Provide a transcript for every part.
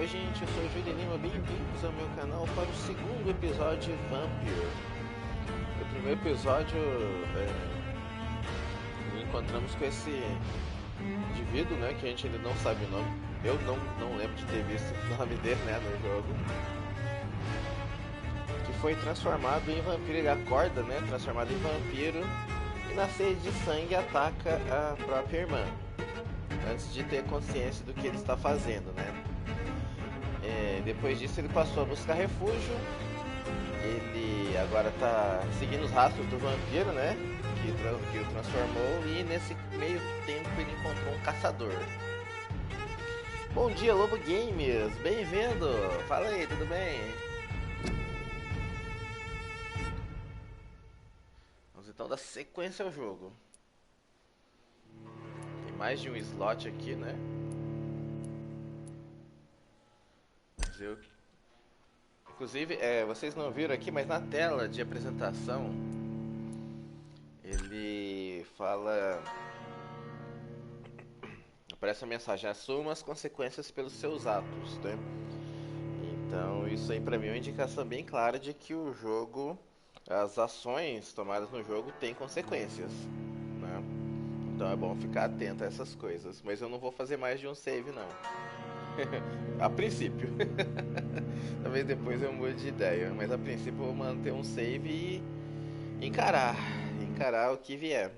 Oi gente, eu sou o Joe de Lima, bem-vindos ao meu canal para o segundo episódio de Vampyr. No primeiro episódio, encontramos com esse indivíduo, né, que a gente ainda não sabe o nome. Eu não lembro de ter visto o nome dele, né, no jogo. Que foi transformado em vampiro, ele acorda, né, transformado em vampiro e na sede de sangue ataca a própria irmã. Antes de ter consciência do que ele está fazendo, né. Depois disso ele passou a buscar refúgio. Ele agora está seguindo os rastros do vampiro, né, que o transformou, e nesse meio tempo ele encontrou um caçador. Bom dia, Lobo Games, bem-vindo! Fala aí, tudo bem? Vamos então dar sequência ao jogo. Tem mais de um slot aqui, né? Inclusive, vocês não viram aqui, mas na tela de apresentação ele fala, aparece a mensagem: assuma as consequências pelos seus atos, né? Então isso aí pra mim é uma indicação bem clara de que o jogo, as ações tomadas no jogo têm consequências, né? Então é bom ficar atento a essas coisas. Mas eu não vou fazer mais de um save não. A princípio. Talvez depois eu mude de ideia, mas a princípio eu vou manter um save e encarar o que vier.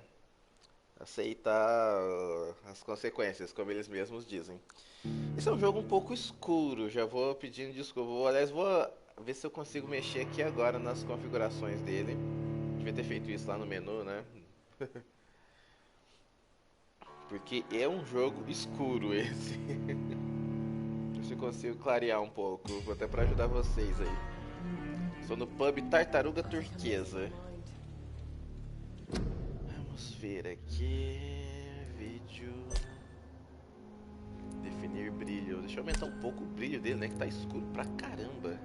Aceitar as consequências, como eles mesmos dizem. Esse é um jogo um pouco escuro, já vou pedindo desculpa. Aliás, vou ver se eu consigo mexer aqui agora nas configurações dele. Devia ter feito isso lá no menu, né? Porque é um jogo escuro esse. Se eu consigo clarear um pouco, vou até pra ajudar vocês aí. Estou no pub Tartaruga Turquesa. Vamos ver aqui. Vídeo. Definir brilho. Deixa eu aumentar um pouco o brilho dele, né? Que tá escuro pra caramba.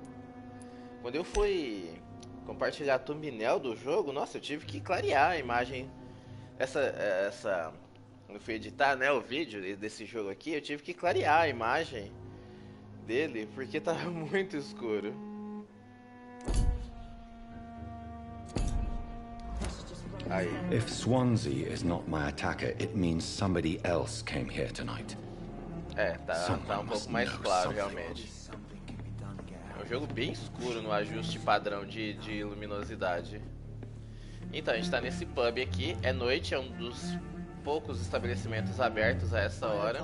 Quando eu fui compartilhar a thumbnail do jogo, nossa, eu tive que clarear a imagem. Quando eu fui editar, né, o vídeo desse jogo aqui, eu tive que clarear a imagem dele porque tava muito escuro. Aí. If Swansea is not my attacker, it means somebody else came here tonight. Tá um pouco mais claro realmente. É um jogo bem escuro no ajuste padrão de luminosidade. Então, a gente tá nesse pub aqui, é noite, é um dos poucos estabelecimentos abertos a essa hora.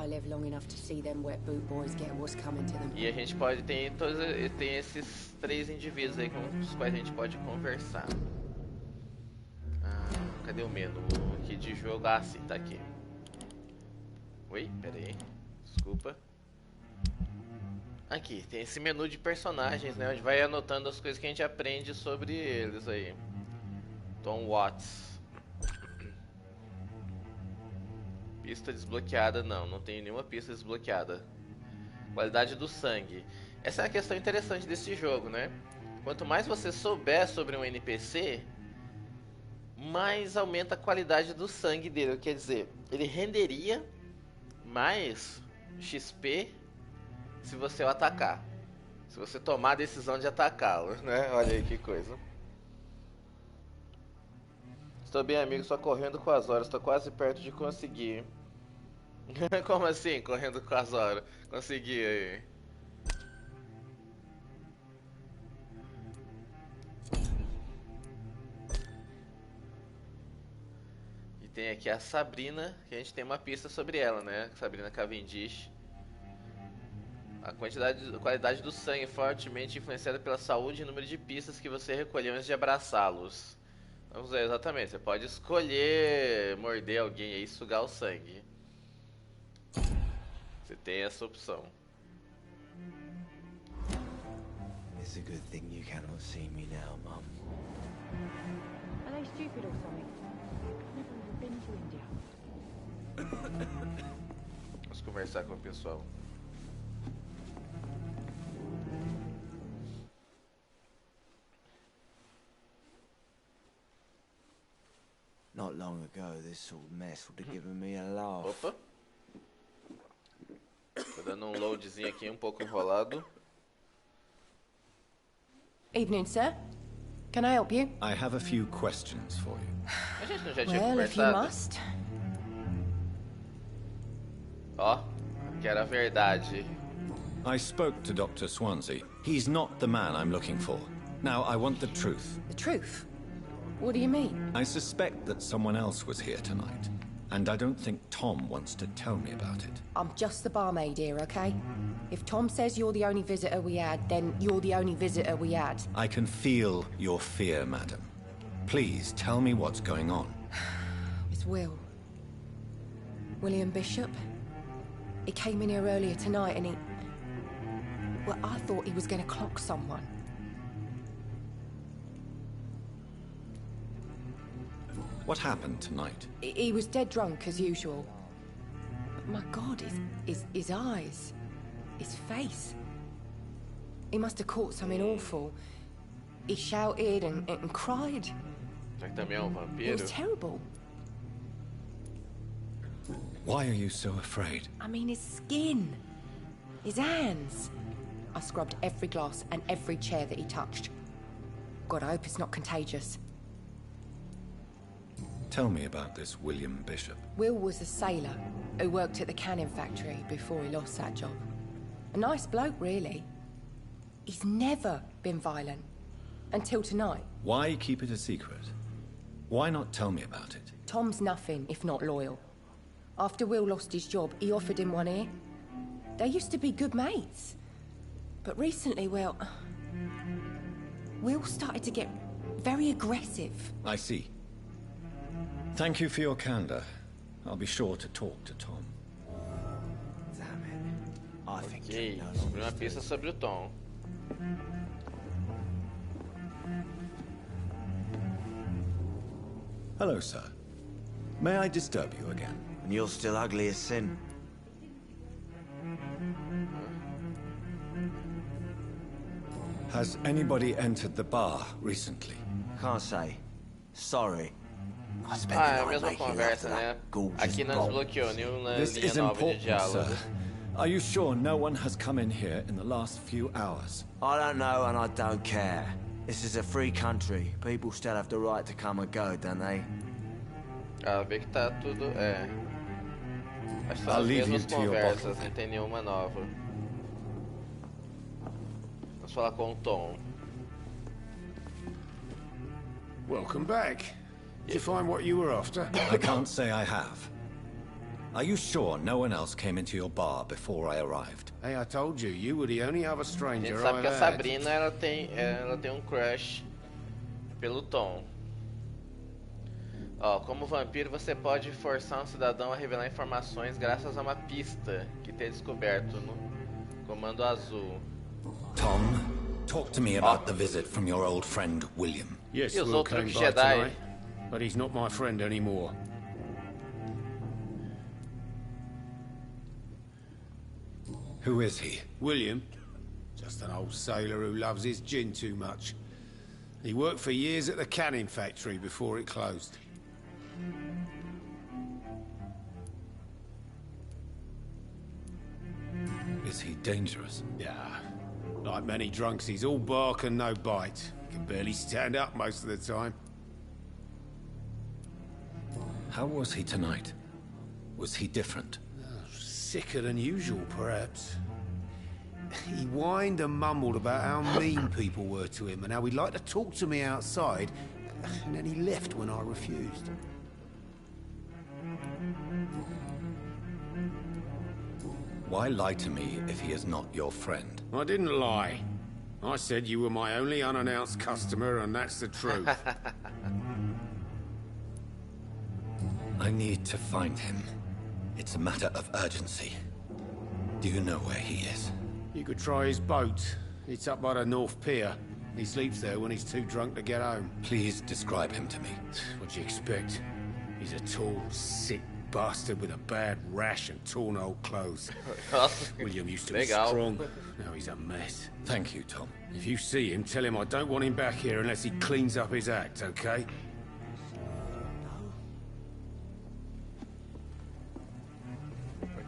E a gente pode tem esses três indivíduos aí com os quais a gente pode conversar. Cadê o menu aqui de jogo? Ah, sim, tá aqui. Oi, pera aí. Desculpa. Aqui, tem esse menu de personagens, né? Onde vai anotando as coisas que a gente aprende sobre eles aí. Tom Watts. Pista desbloqueada, não tem nenhuma pista desbloqueada. Qualidade do sangue. Essa é uma questão interessante desse jogo, né? Quanto mais você souber sobre um NPC, mais aumenta a qualidade do sangue dele. Quer dizer, ele renderia mais XP se você o atacar. Se você tomar a decisão de atacá-lo, né? Olha aí que coisa. Estou bem, amigo, só correndo com as horas. Estou quase perto de conseguir. Como assim, correndo com as horas? Consegui aí. E tem aqui a Sabrina, que a gente tem uma pista sobre ela, né? Sabrina Cavendish. A qualidade do sangue é fortemente influenciada pela saúde e número de pistas que você recolheu antes de abraçá-los. Vamos ver, exatamente. Você pode escolher morder alguém aí e sugar o sangue. Você tem essa opção. It's a good thing you cannot see me now, Mum. Are they stupid or something? Never even been to India. Vamos conversar com o pessoal. Not long ago, this sort of mess would have given me a laugh. Opa. Dando um loadzinho aqui um pouco enrolado. Evening, sir. Can I help you? I have a few questions for you. A gente não já tinha Well, if you conversado? must. Ó, que era verdade. I spoke to Dr. Swansea. He's not the man I'm looking for. Now, I want the truth. The truth? What do you mean? I suspect that someone else was here tonight, and I don't think Tom wants to tell me about it. I'm just the barmaid here, okay? If Tom says you're the only visitor we had, then you're the only visitor we had. I can feel your fear, madam. Please tell me what's going on. It's Will. William Bishop. He came in here earlier tonight and he... Well, I thought he was going to clock someone. What happened tonight? He was dead drunk, as usual. But my God, his eyes. His face. He must have caught something awful. He shouted and cried. Já que também é um It vampiro. was terrible. Why are you so afraid? I mean, his skin. His hands. I scrubbed every glass and every chair that he touched. God, I hope it's not contagious. Tell me about this William Bishop. Will was a sailor who worked at the canning factory before he lost that job. A nice bloke, really. He's never been violent. Until tonight. Why keep it a secret? Why not tell me about it? Tom's nothing if not loyal. After Will lost his job, he offered him one ear. They used to be good mates. But recently, well... Will started to get very aggressive. I see. Thank you for your candor. I'll be sure to talk to Tom. Damn it. I think Ok, he knows descobri uma pista sobre o Tom. Hello, sir. May I disturb you again? and you're still ugly as sin. Has anybody entered the bar recently? Can't say. Sorry. I spent Ah, é the a night mesma making love conversa, to né? that gorgeous Aqui não doll. desbloqueou nenhuma This linha is nova de important, diálogo. sir. Are you sure no one has come in here in the last few hours? I don't know and I don't care. This is a free country. People still have the right to come and go, don't they? Ah, vê que tá tudo. É. Acho que são I'll as leave mesmas you to your conversas, bottle. não tem nenhuma nova. Vamos falar com o Tom. Welcome back. Did you find what you were after? I can't say I have. Are you sure no one else came into your bar before I arrived? Hey, I told you, you were the only other A gente stranger sabe I've que a had. Sabrina ela tem um crush pelo Tom. Ó, como vampiro você pode forçar um cidadão a revelar informações graças a uma pista que tem descoberto no comando azul. Tom, talk to me about the visit from your old friend William. Yes, E os Will outros came by Jedi? tonight, but he's not my friend anymore. Who is he? William, just an old sailor who loves his gin too much. He worked for years at the canning factory before it closed. Is he dangerous? Yeah, like many drunks, he's all bark and no bite. Can barely stand up most of the time. How was he tonight? Was he different? Sicker than usual, perhaps. He whined and mumbled about how mean people were to him and how he'd like to talk to me outside, and then he left when I refused. Why lie to me if he is not your friend? I didn't lie. I said you were my only unannounced customer, and that's the truth. I need to find him. It's a matter of urgency. Do you know where he is? You could try his boat. It's up by the North Pier. He sleeps there when he's too drunk to get home. Please describe him to me. What'd you expect? He's a tall, sick bastard with a bad rash and torn old clothes. Nossa, William used to be legal. strong. Now he's a mess. Thank you, Tom. If you see him, tell him I don't want him back here unless he cleans up his act, okay?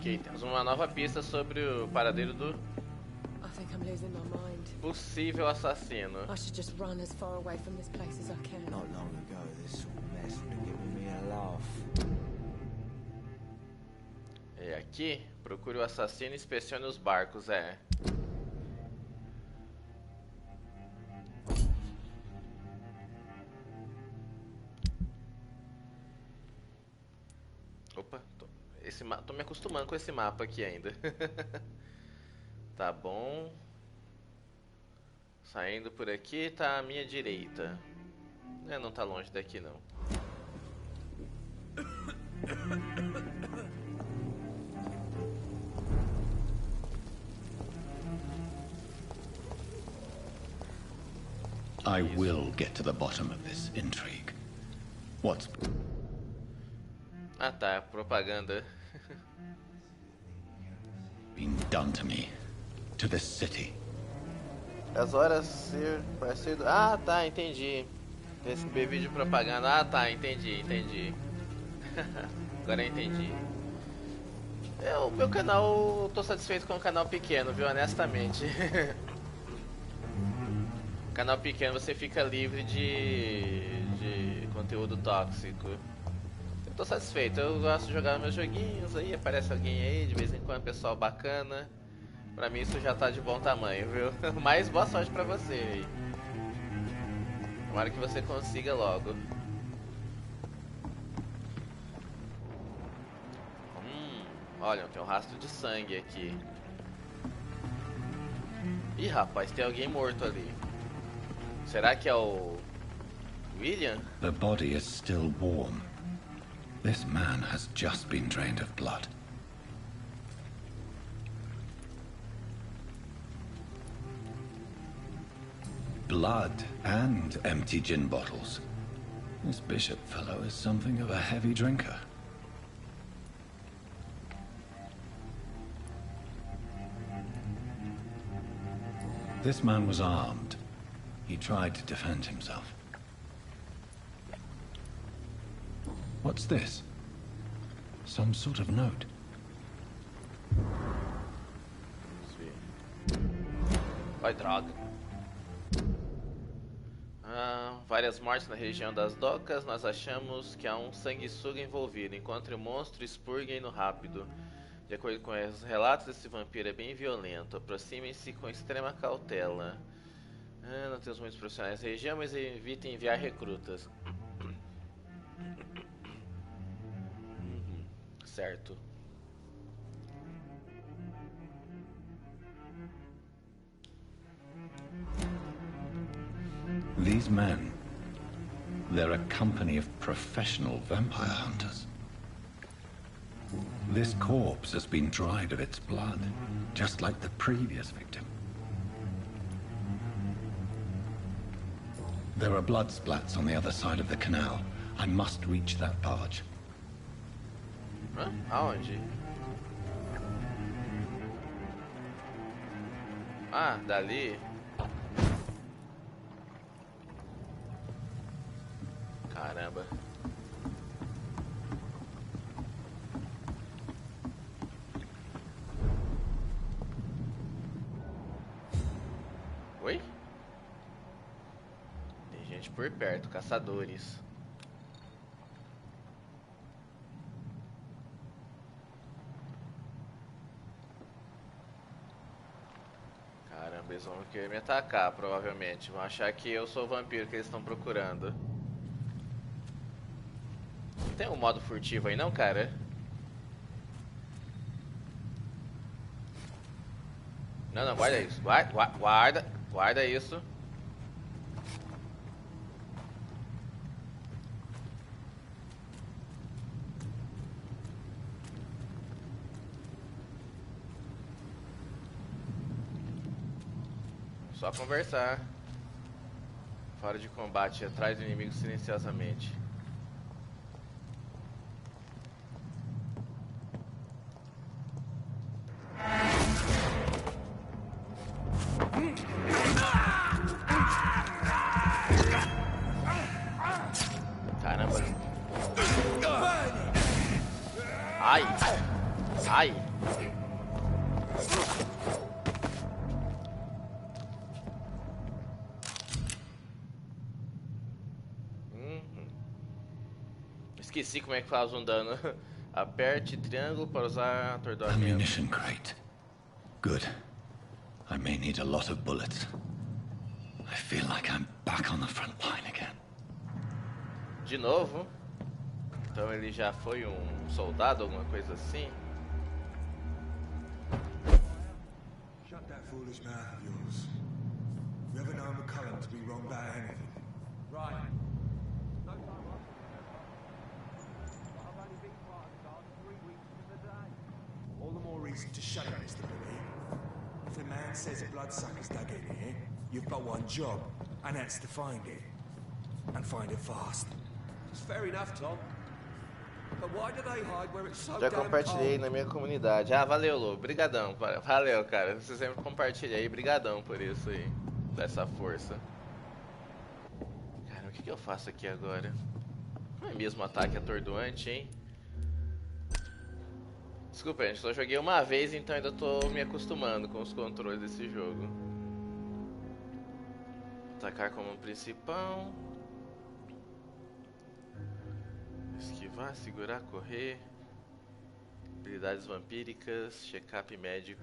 Ok, temos uma nova pista sobre o paradeiro do I think I'm losing my mind. possível assassino. I should just run as far away from this place as I can. Not long ago, this sort of mess would have given me a laugh. E aqui, procure o assassino e inspecione os barcos, Opa, tô me acostumando com esse mapa aqui ainda. Tá bom. Saindo por aqui tá à minha direita. Não tá longe daqui não. I will get to the bottom of this intrigue. What's Ah tá, propaganda. been done to me? To this city? As horas ser parecido. Ah tá, entendi. Receber vídeo propaganda. Ah tá, entendi. Agora eu entendi. O meu canal, eu tô satisfeito com o canal pequeno, viu? Honestamente. Canal pequeno você fica livre de conteúdo tóxico. Eu tô satisfeito, eu gosto de jogar meus joguinhos aí, aparece alguém aí, de vez em quando, pessoal bacana. Pra mim isso já tá de bom tamanho, viu? Mas boa sorte pra você aí. Tomara que você consiga logo. Olha, tem um rastro de sangue aqui. Ih, rapaz, tem alguém morto ali. Será que é o William? The body is still warm. This man has just been drained of blood. Blood and empty gin bottles. This bishop fellow is something of a heavy drinker. This man was armed. He tried to defend himself. What's this? Some sort of note. Vai, droga. Várias mortes na região das docas. Nós achamos que há um sanguessuga envolvido. Encontre o monstro, expurguem-no rápido. De acordo com os relatos, esse vampiro é bem violento. Aproximem-se com extrema cautela. Não temos muitos profissionais na região, mas evitem enviar recrutas. Certo. These men, they're a company of professional vampire hunters. This corpse has been dried of its blood, just like the previous victim. There are blood splats on the other side of the canal. I must reach that barge. Aonde? Ah, dali. Caramba. Oi? Tem gente por perto, caçadores. Caramba, eles vão querer me atacar, provavelmente. Vão achar que eu sou o vampiro que eles estão procurando. Não tem um modo furtivo aí não, cara? Não, guarda isso. Guarda isso. Só conversar. Fora de combate, atrás do inimigo silenciosamente. Caramba. Ai. Ai! Esqueci como é que faz um dano. Aperte triângulo para usar atordoamento. Ammunition crate. Good. I may need a lot of bullets. I feel like I'm back on the front line again. De novo? Então ele já foi um soldado, alguma coisa assim? Shut that foolish mouth of yours. You ever known McCullum to be wrong about anything? Right. All the more reason to shut it, Mr. Billy. If the man says a bloodsucker's dug in here, you've got one job, and that's to find it. And find it fast. It's fair enough, Tom. But why do they hide where it's so Já damn compartilhei cold? na minha comunidade. Ah, valeu, Lu. Brigadão. Valeu, cara. Você sempre compartilha aí. Brigadão por isso aí. Dessa força. Cara, o que eu faço aqui agora? Não é mesmo ataque atordoante, hein? Desculpa, gente. Só joguei uma vez, então ainda tô me acostumando com os controles desse jogo. Atacar como principal. Esquivar, segurar, correr. Habilidades vampíricas, check-up médico.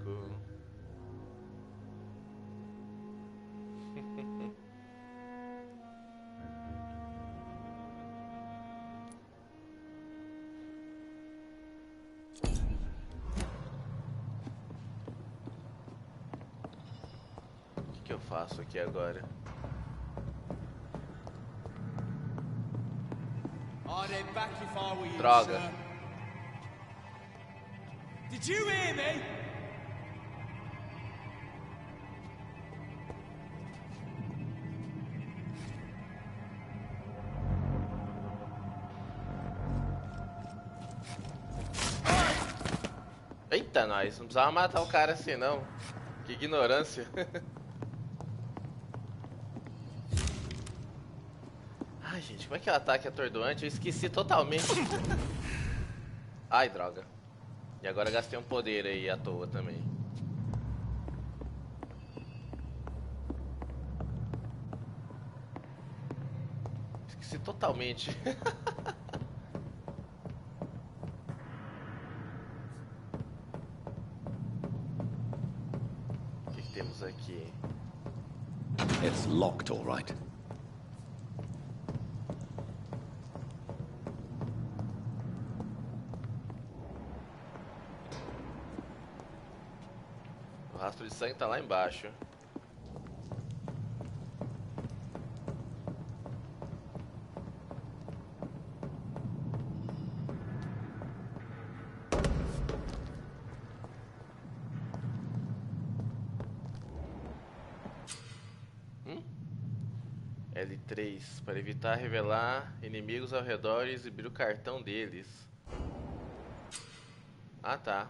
O que eu faço aqui agora? Droga. Did you hear me? Eita, nós. Não precisava matar o cara assim, não. Que ignorância. Ai, gente, como é que é o ataque atordoante? Eu esqueci totalmente. Ai, droga. E agora gastei um poder aí à toa também. Esqueci totalmente. O que temos aqui? It's locked, all right. O rastro de sangue tá lá embaixo. L3 para evitar revelar inimigos ao redor e exibir o cartão deles. Ah, tá.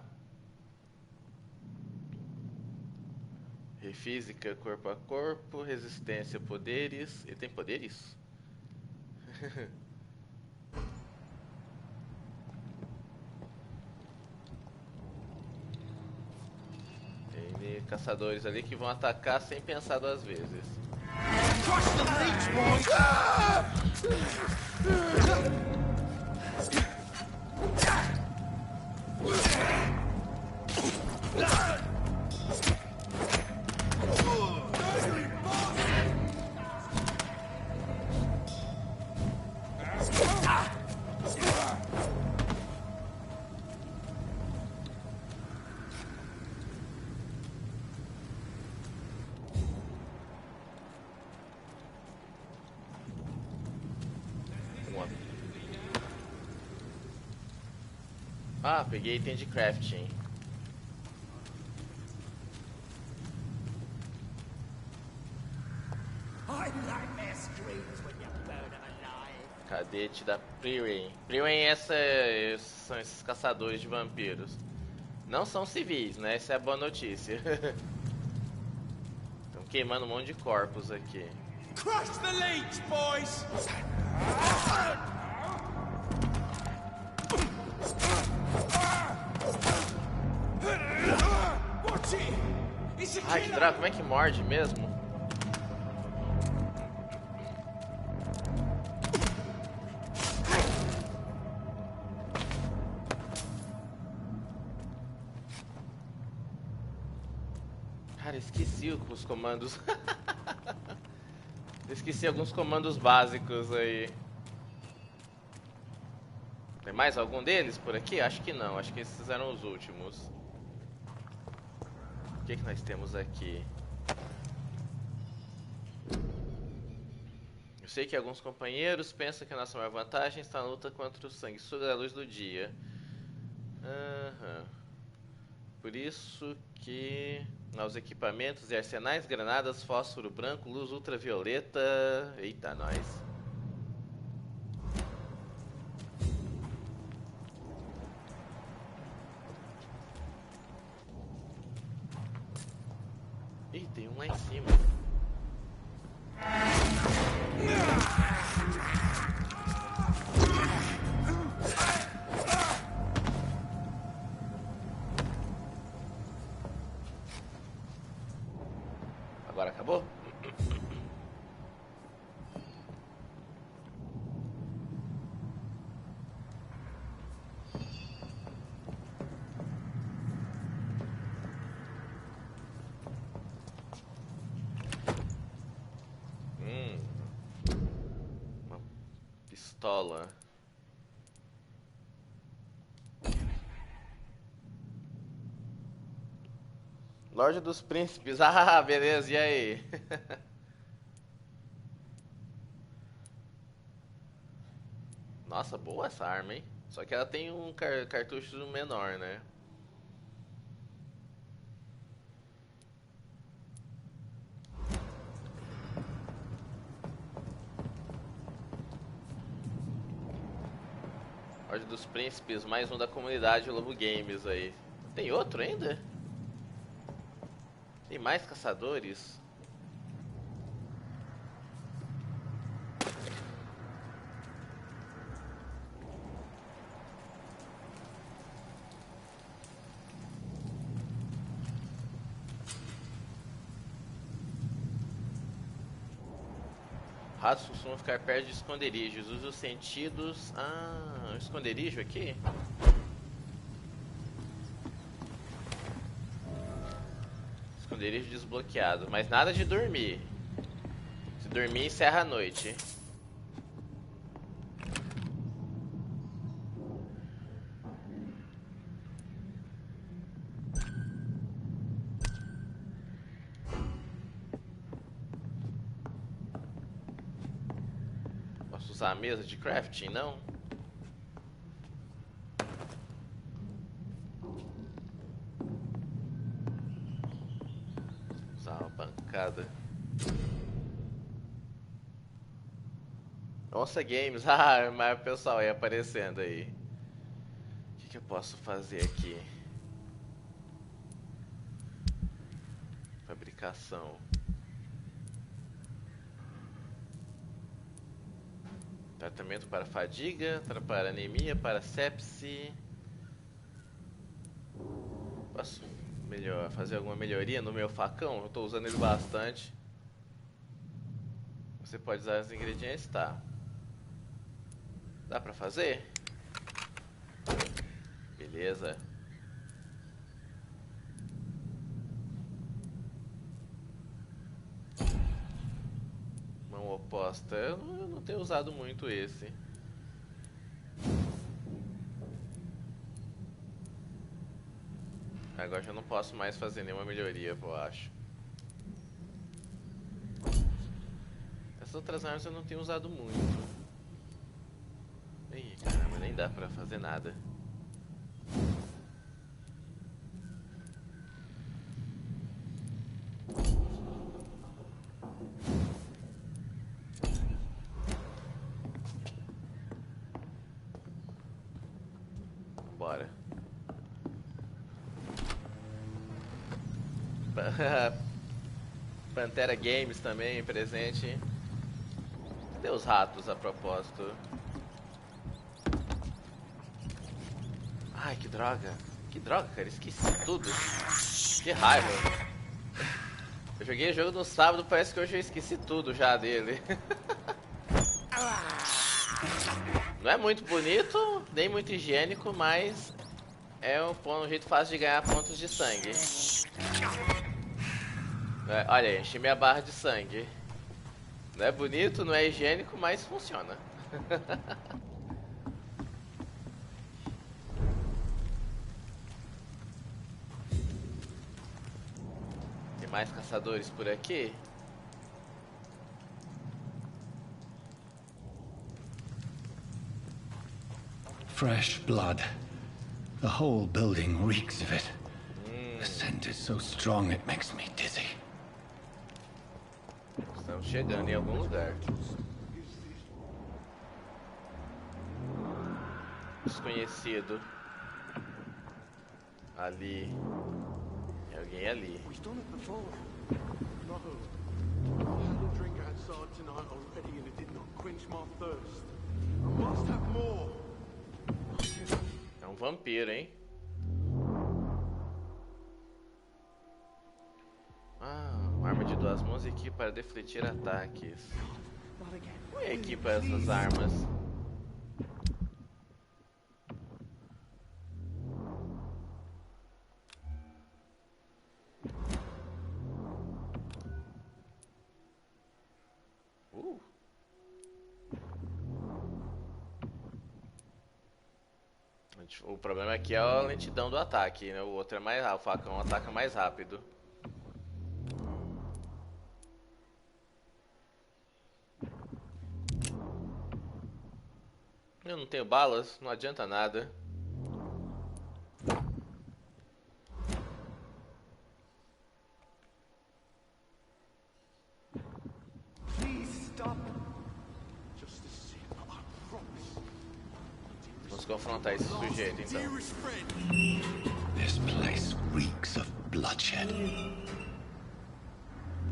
Física, corpo a corpo, resistência, poderes. Ele tem poderes? Tem caçadores ali que vão atacar sem pensar duas vezes. Ah, peguei item de crafting. Cadete da Preway. Preway são esses caçadores de vampiros. Não são civis, né? Essa é a boa notícia. Estão queimando um monte de corpos aqui. Crush the leech, boys! droga, como é que morde mesmo? Cara, esqueci os comandos. Esqueci alguns comandos básicos aí. Tem mais algum deles por aqui? Acho que não, acho que esses eram os últimos. O que nós temos aqui? Eu sei que alguns companheiros pensam que a nossa maior vantagem está na luta contra o sanguessuga da luz do dia. Por isso que aos equipamentos e arsenais, granadas, fósforo branco, luz ultravioleta... Eita, nós. Ih, tem um lá em cima. Agora acabou? Uma pistola. Loja dos Príncipes. Ah, beleza, e aí? Nossa, boa essa arma, hein? Só que ela tem um cartucho menor, né? Loja dos Príncipes, mais um da comunidade Lobo Games aí. Tem outro ainda? Tem mais caçadores? Ratos costumam ficar perto de esconderijos. Use os sentidos... Ah, um esconderijo aqui? Esconderijo desbloqueado. Mas nada de dormir. Se dormir, encerra a noite. Posso usar a mesa de crafting, não? Nossa, games. Ah, mas o pessoal aí aparecendo aí. O que eu posso fazer aqui? Fabricação. Tratamento para fadiga, para anemia, para sepse. Posso fazer alguma melhoria no meu facão? Eu estou usando ele bastante. Você pode usar os ingredientes, tá? Dá pra fazer? Beleza. Mão oposta. Eu não tenho usado muito esse. Agora já não posso mais fazer nenhuma melhoria, eu acho. Essas outras armas eu não tenho usado muito. Ih, caramba, nem dá pra fazer nada. Bora. Pantera Games também presente. Cadê os ratos a propósito? Ai, que droga. Que droga, cara. Esqueci tudo. Que raiva. joguei o jogo no sábado, parece que hoje eu esqueci tudo já dele. Não é muito bonito, nem muito higiênico, mas é um jeito fácil de ganhar pontos de sangue. Olha, enchi minha barra de sangue. Não é bonito, não é higiênico, mas funciona. Tem mais caçadores por aqui? Fresh blood. The whole building reeks of it. The scent is so strong it makes me dizzy. Estamos chegando em algum lugar. Desconhecido. Ali. Tem alguém ali. We've done it before. No. I had a drink outside tonight already and it did not quench my thirst. I must have more. É um vampiro, hein? Uma arma de 2 mãos equipa para defletir ataques. Como é equipa essas armas? O problema aqui é a lentidão do ataque, né? O outro é mais rápido, o facão ataca mais rápido. Eu não tenho balas, não adianta nada. Vamos confrontar esse sujeito então. This place reeks of bloodshed.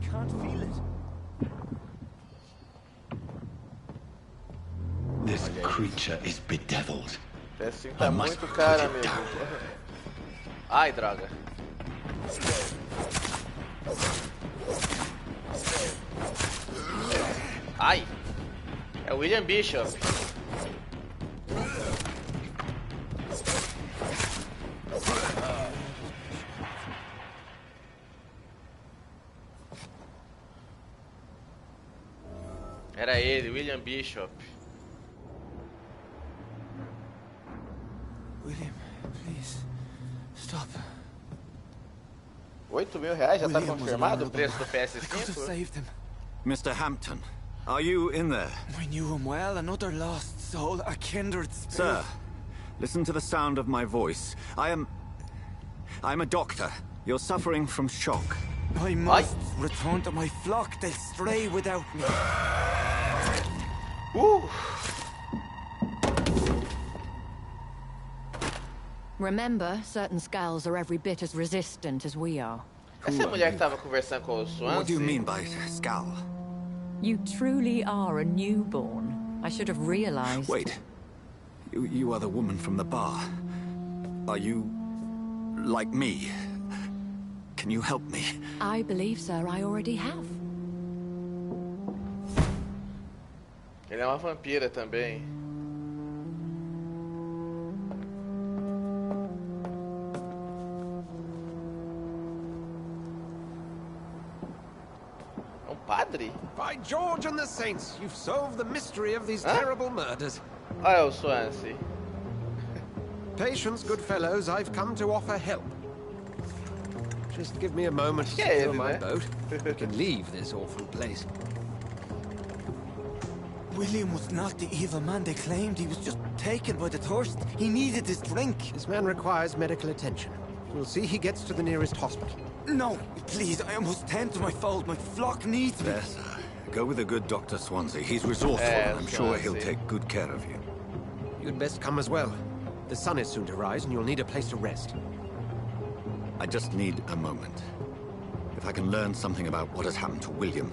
Can't feel it. This creature is bedeviled. Esse tá muito caro, amigo. Ai, droga. Ai! É o William Bishop. Era ele, William Bishop. William, please, stop. R$8.000 já tá confirmado o preço do PS5? Mr. Hampton, are you in there? I knew him well, another lost soul, a kindred spirit. Sir, listen to the sound of my voice. I'm a doctor. You're suffering from shock. I must return to my flock. They'll stray without me. Remember, certain skulls are every bit as resistant as we are. Essa é a mulher que tava conversando com o Swansea? What do you mean by scowl? You truly are a newborn. I should have realized. Wait. You are the woman from the bar. Are you like me? Can you help me? I believe, sir, I already have. Ele é uma vampira também. É um padre? By George and the Saints, you've solved the mystery of these terrible murders. Olha o Swansea. Patience, good fellows, I've come to offer help. Just give me a moment to Que é secure ele, my né? boat. We can leave this awful place. William was not the evil man they claimed. He was just taken by the thirst. He needed his drink. This man requires medical attention. We'll see he gets to the nearest hospital. No, please, I must tend to my fold. My flock needs me. There, sir. Go with the good Dr. Swansea. He's resourceful, and I'm sure he'll take good care of you. You'd best come as well. The sun is soon to rise, and you'll need a place to rest. I just need a moment. If I can learn something about what has happened to William,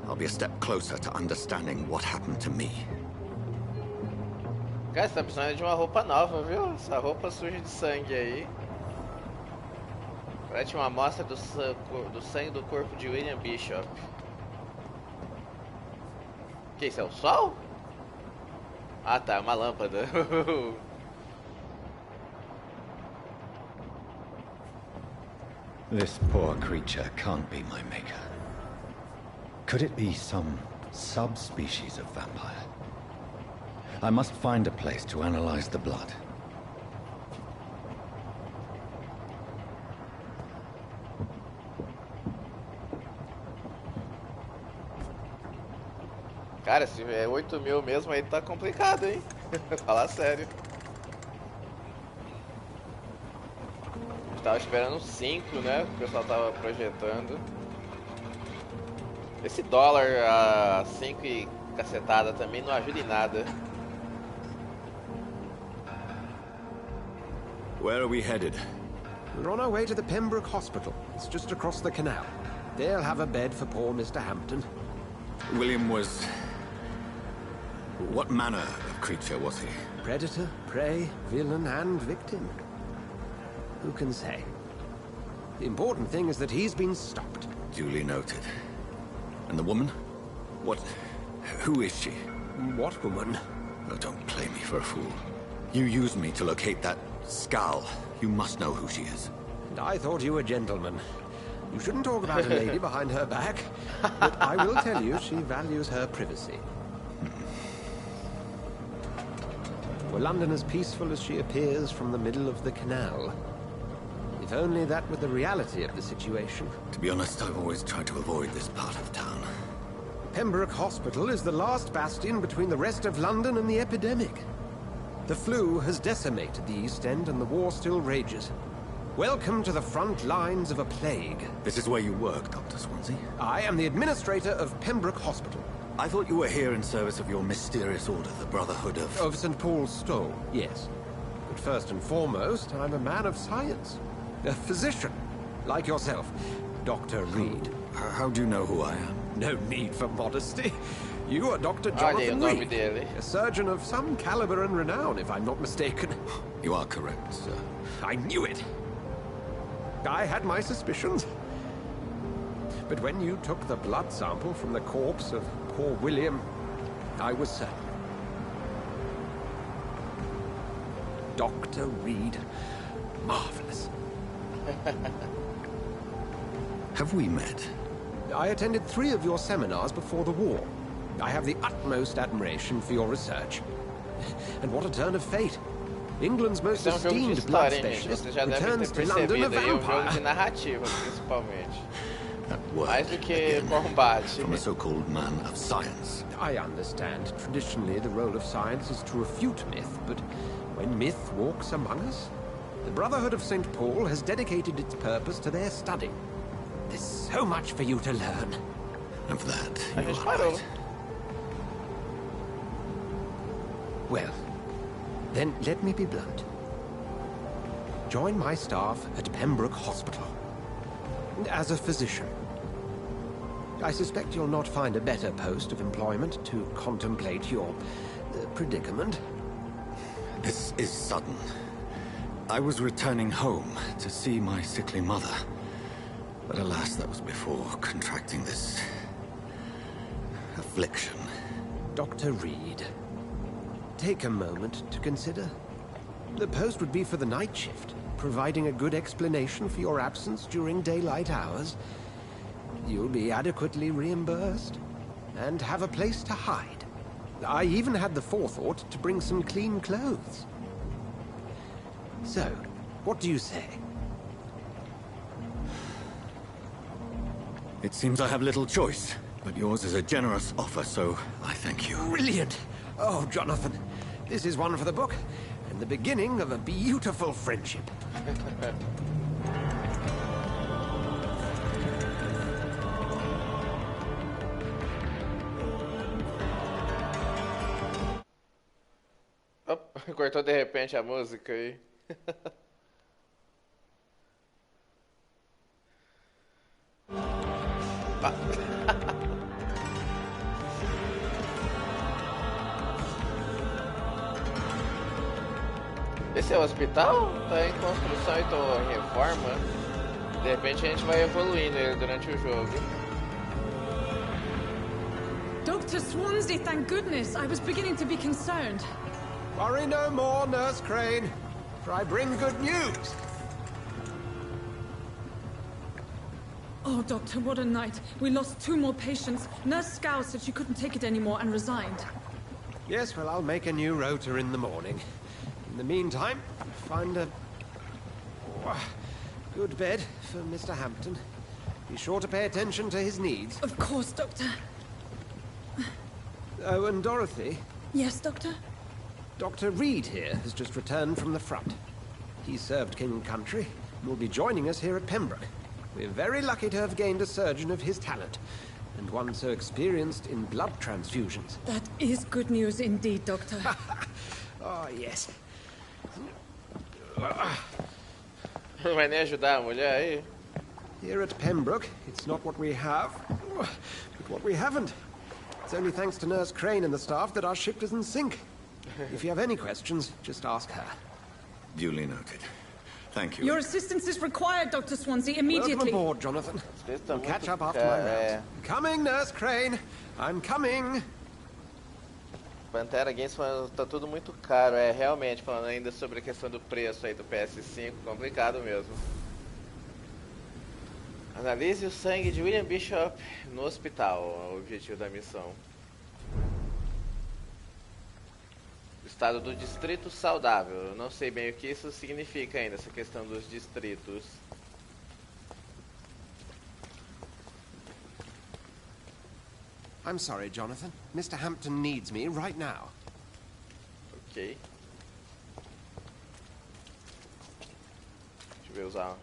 I'll be a step closer to understanding what happened to me. Cara, você tá precisando de uma roupa nova, viu? Essa roupa suja de sangue aí. Colete uma amostra do sangue do corpo de William Bishop. Que isso, é o sol? Ah tá, uma lâmpada. This poor creature can't be my maker. Could it be some subspecies of vampire? I must find a place to analyze the blood. Cara, se é 8 mil mesmo aí tá complicado, hein? Falar sério. Eu tava esperando 5, né? O pessoal tava projetando. Esse dólar a 5 e cacetada também não ajuda em nada. Where are we headed? We're on our way to the Pembroke Hospital. It's just across the canal. They'll have a bed for poor Mr. Hampton. William was... What manner of creature was he? Predator, prey, villain, and victim. Who can say? The important thing is that he's been stopped. Duly noted. And the woman? What... Who is she? What woman? Oh, don't play me for a fool. You used me to locate that skull. You must know who she is. And I thought you a gentleman. You shouldn't talk about a lady behind her back. But I will tell you, she values her privacy. Were London as peaceful as she appears from the middle of the canal? If only that were the reality of the situation. To be honest, I've always tried to avoid this part of town. Pembroke Hospital is the last bastion between the rest of London and the epidemic. The flu has decimated the East End and the war still rages. Welcome to the front lines of a plague. This is where you work, Dr. Swansea? I am the administrator of Pembroke Hospital. I thought you were here in service of your mysterious order, the Brotherhood of... Of St. Paul's Stole, yes. But first and foremost, I'm a man of science. A physician, like yourself, Dr. Reid. How do you know who I am? No need for modesty. You are Dr. Jonathan Reid, a surgeon of some caliber and renown, if I'm not mistaken. You are correct, sir. I knew it. I had my suspicions. But when you took the blood sample from the corpse of poor William, I was certain. Dr. Reid. Marvelous. Have we met? I attended 3 of your seminars before the war. I have the utmost admiration for your research. And what a turn of fate. England's most esteemed blood specialist returns to London a vampire. De narrativa, principalmente. That word, Mais do que again, combate. from a so-called man of science. I understand. Traditionally, the role of science is to refute myth, but when myth walks among us, the Brotherhood of St. Paul has dedicated its purpose to their study. There's so much for you to learn. Of that, A you gente are parou. right. Well, then let me be blunt. Join my staff at Pembroke Hospital. As a physician. I suspect you'll not find a better post of employment to contemplate your predicament. This is sudden. I was returning home to see my sickly mother. But alas, that was before contracting this... affliction. Dr. Reid, take a moment to consider. The post would be for the night shift, providing a good explanation for your absence during daylight hours. You'll be adequately reimbursed, and have a place to hide. I even had the forethought to bring some clean clothes. So, what do you say? It seems I have little choice, but yours is a generous offer, so I thank you. Brilliant! Oh, Jonathan, this is one for the book, and the beginning of a beautiful friendship. Opa, cortou de repente a música aí. Esse é o hospital? Tá em construção e tô em reforma. De repente a gente vai evoluindo ele durante o jogo. Dr. Swansea, thank goodness. I was beginning to be concerned. Worry no more, Nurse Crane, for I bring good news. Oh, Doctor, what a night. We lost 2 more patients. Nurse Scow said she couldn't take it anymore and resigned. Yes, well, I'll make a new rota in the morning. In the meantime, find a good bed for Mr. Hampton. Be sure to pay attention to his needs. Of course, Doctor. Oh, and Dorothy? Yes, Doctor? Dr. Reid here has just returned from the front. He served King and Country and will be joining us here at Pembroke. We're very lucky to have gained a surgeon of his talent, and one so experienced in blood transfusions. That is good news indeed, Doctor. Oh, yes. Não vai nem ajudar a mulher aí? Here at Pembroke, it's not what we have, but what we haven't. It's only thanks to Nurse Crane and the staff that our ship doesn't sink. If you have any questions, just ask her. Duly noted. Thank you. Your assistance is required, Dr. Swansea, immediately. Welcome aboard, Jonathan. We'll catch up after my round. Coming, Nurse Crane. I'm coming. Pantera Games falando, tá tudo muito caro, realmente, falando ainda sobre a questão do preço aí do PS5, complicado mesmo. Analise o sangue de William Bishop no hospital, é o objetivo da missão. Estado do distrito saudável, eu não sei bem o que isso significa ainda, essa questão dos distritos. I'm sorry, Jonathan. Mr. Hampton needs me right now. Ok. Deixa eu ver usar.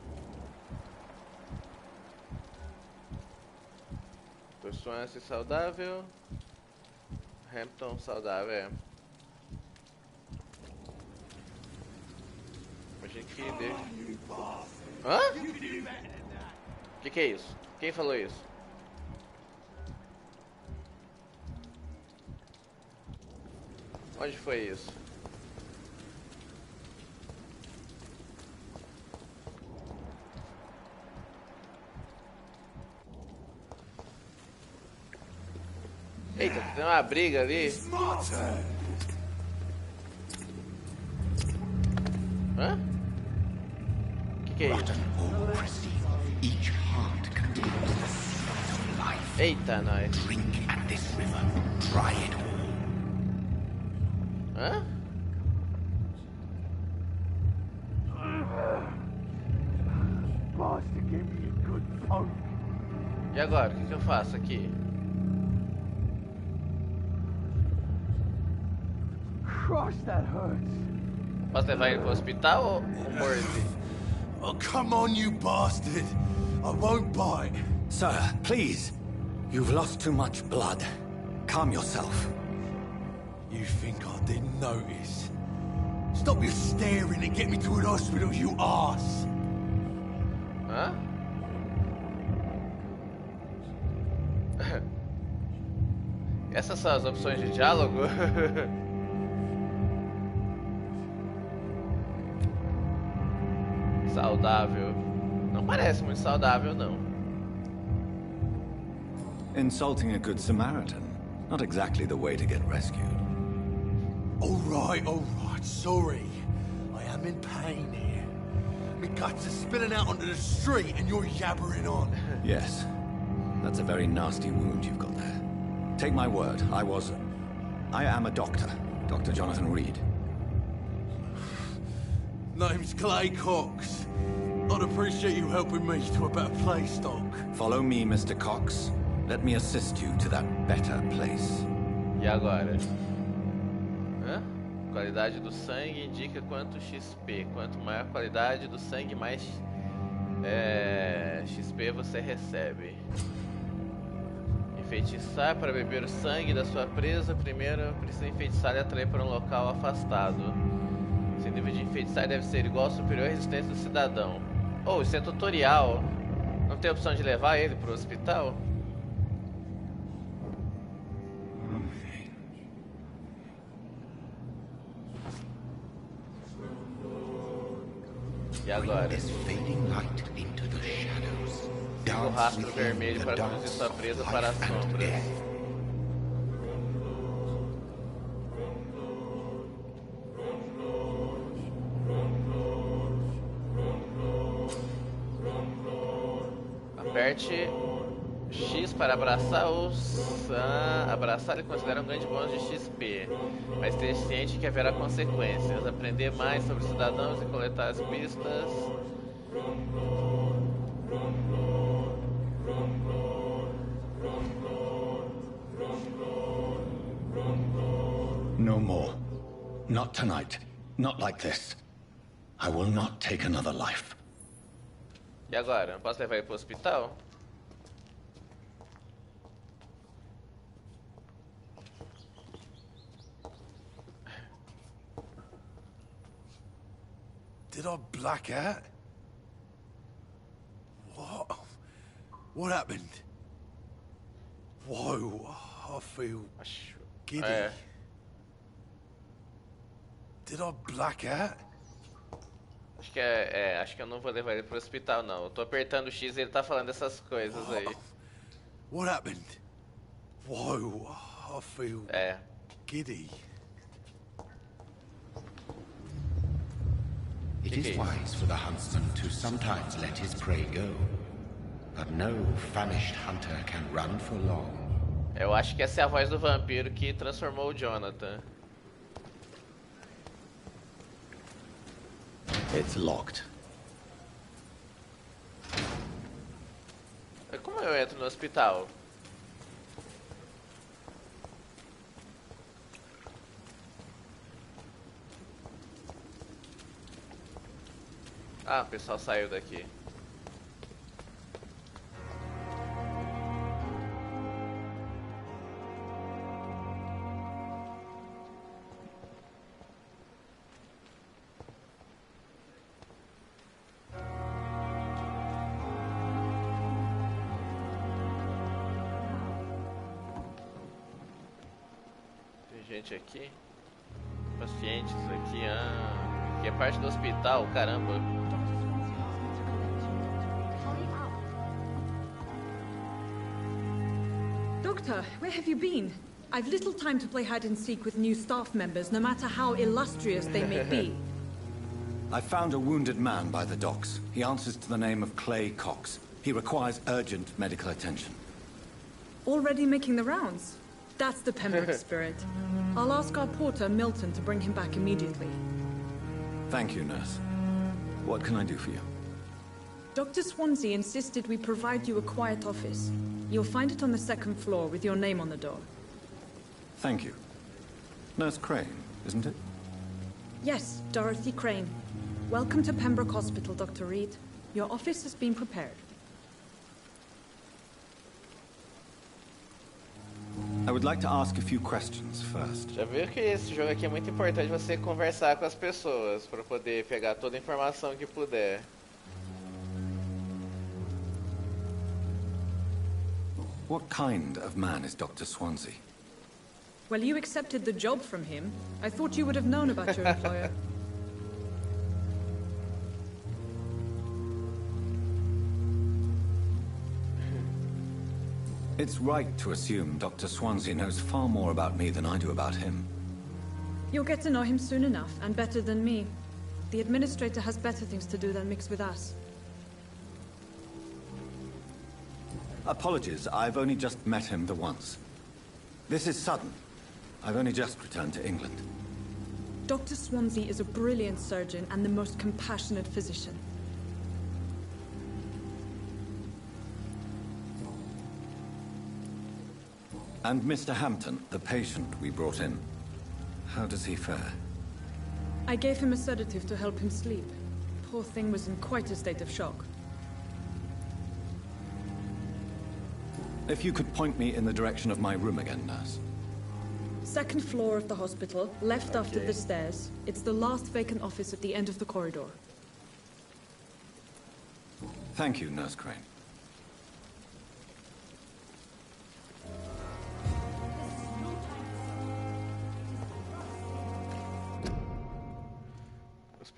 Swansea saudável. Hampton saudável, é. Achei que dele. Hã? Que é isso? Quem falou isso? Onde foi isso? Eita, tem uma briga ali. Hã? Que é isso? Eita, nós. Hã? E agora, o que eu faço aqui? Posso levar ele pro hospital ou morrer? Oh, come on, you bastard! I won't bite. Sir, please. You've lost too much blood. Calm yourself. You think I didn't notice? Stop your staring and get me to an hospital, you arse! Hã? Essas são as opções de diálogo? Saudável. Não parece muito saudável, não. Insulting a good Samaritan. Not exactly the way to get rescued. All right, sorry. I am in pain here. My guts are spilling out onto the street and you're yabbering on. Yes. That's a very nasty wound you've got there. Take my word, I am a doctor. Dr. Jonathan Reid. Name's Clay Cox. I'd appreciate you helping me to a better place, Doc. Follow me, Mr. Cox. Let me assist you to that better place. E agora? Hã? Qualidade do sangue indica quanto XP. Quanto maior a qualidade do sangue, mais XP você recebe. Enfeitiçar para beber o sangue da sua presa. Primeiro precisa enfeitiçar e atrair para um local afastado. Seu nível de enfeitiçar deve ser igual ou superior à resistência do cidadão. Oh, isso é tutorial. Não tem opção de levar ele para o hospital? E agora? This fading light into the shadows. Siga o rastro vermelho para conduzir sua presa para as sombras. Aperte X para abraçar os... abraçar ele considera um grande bônus de XP, mas esteja ciente que haverá consequências. Aprender mais sobre os cidadãos e coletar as pistas. No more. Not tonight. Not like this. I will not take another life. E agora? Não posso levar ele para o hospital? Did I black out? What? What happened? Whoa, I feel giddy. Did I black out? Acho que eu não vou levar ele pro hospital, não. Eu tô apertando o X e ele tá falando essas coisas aí. What happened? Whoa, I feel giddy. It is wise for the huntsman to sometimes let his prey go. But no famished hunter can run for long. Eu acho que essa é a voz do vampiro que transformou o Jonathan. It's locked. Como eu entro no hospital? Ah, o pessoal saiu daqui. Gente aqui, pacientes aqui, aqui é parte do hospital, caramba. Doctor, where have you been? I've little time to play hide and seek with new staff members, no matter how illustrious they may be. I found a wounded man by the docks. He answers to the name of Clay Cox. He requires urgent medical attention. Already making the rounds? That's the Pembroke spirit. I'll ask our porter, Milton, to bring him back immediately. Thank you, nurse. What can I do for you? Dr. Swansea insisted we provide you a quiet office. You'll find it on the second floor with your name on the door. Thank you. Nurse Crane, isn't it? Yes, Dorothy Crane. Welcome to Pembroke Hospital, Dr. Reid. Your office has been prepared. I would like to ask a few questions first. Já viu que esse jogo aqui é muito importante você conversar com as pessoas para poder pegar toda a informação que puder. What kind of man is Dr. Swansea? Well, you accepted the job from him. I thought you would have known about your employer. It's right to assume Dr. Swansea knows far more about me than I do about him. You'll get to know him soon enough, and better than me. The administrator has better things to do than mix with us. Apologies, I've only just met him the once. This is sudden. I've only just returned to England. Dr. Swansea is a brilliant surgeon and the most compassionate physician. And Mr. Hampton, the patient we brought in, how does he fare? I gave him a sedative to help him sleep. Poor thing was in quite a state of shock. If you could point me in the direction of my room again, nurse. Second floor of the hospital, left after the stairs. It's the last vacant office at the end of the corridor. Thank you, Nurse Crane.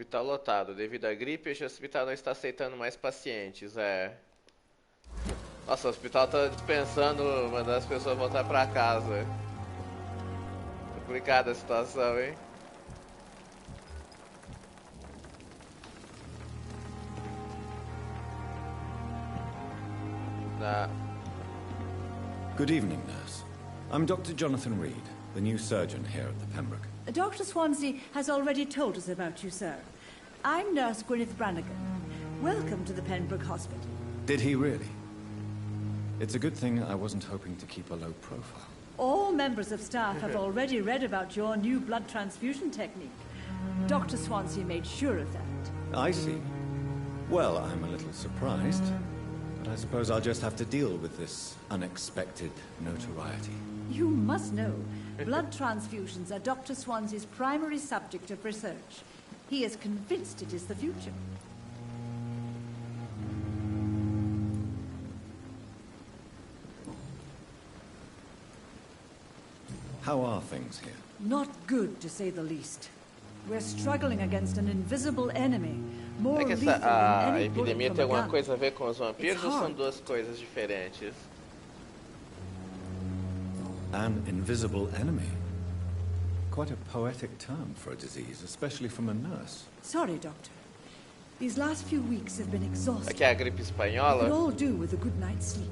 Hospital lotado. Devido à gripe, este hospital não está aceitando mais pacientes. Nossa, o hospital tá dispensando, mandando as pessoas voltar pra casa. Complicada a situação, hein? Good evening, nurse. I'm Dr. Jonathan Reid, the new surgeon here at the Pembroke. Dr. Swansea has already told us about you, sir. I'm Nurse Gwyneth Brannigan. Welcome to the Pembroke Hospital. Did he really? It's a good thing I wasn't hoping to keep a low profile. All members of staff have already read about your new blood transfusion technique. Dr. Swansea made sure of that. I see. Well, I'm a little surprised, but I suppose I'll just have to deal with this unexpected notoriety. You must know, blood transfusions are Dr. Swansea's primary subject of research. He is convinced it is the future. How are things here? Not good, to say the least. We're struggling against an invisible enemy, more É que lethal than a any bullet epidemia from tem a alguma gun. coisa a ver com os vampiros It's ou são hard. duas coisas diferentes? An invisible enemy. Quite a poetic term for a disease, especially from a nurse. Sorry, Doctor. These last few weeks have been exhausting. Aqui é a gripe We could espanhola. all do with a good night's sleep.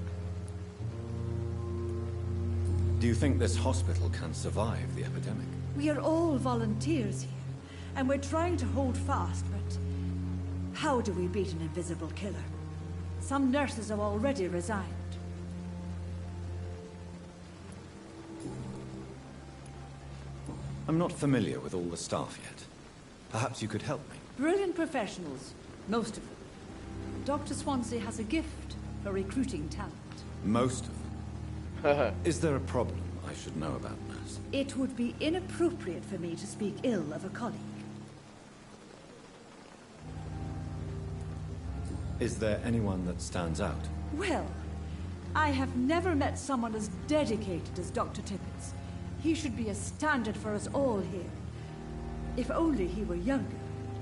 Do you think this hospital can survive the epidemic? We are all volunteers here, and we're trying to hold fast, but how do we beat an invisible killer? Some nurses have already resigned. I'm not familiar with all the staff yet. Perhaps you could help me. Brilliant professionals, most of them. Dr. Swansea has a gift for recruiting talent. Most of them. Is there a problem I should know about, nurse? It would be inappropriate for me to speak ill of a colleague. Is there anyone that stands out? Well, I have never met someone as dedicated as Dr. Tippett. He should be a standard for us all here. If only he were younger.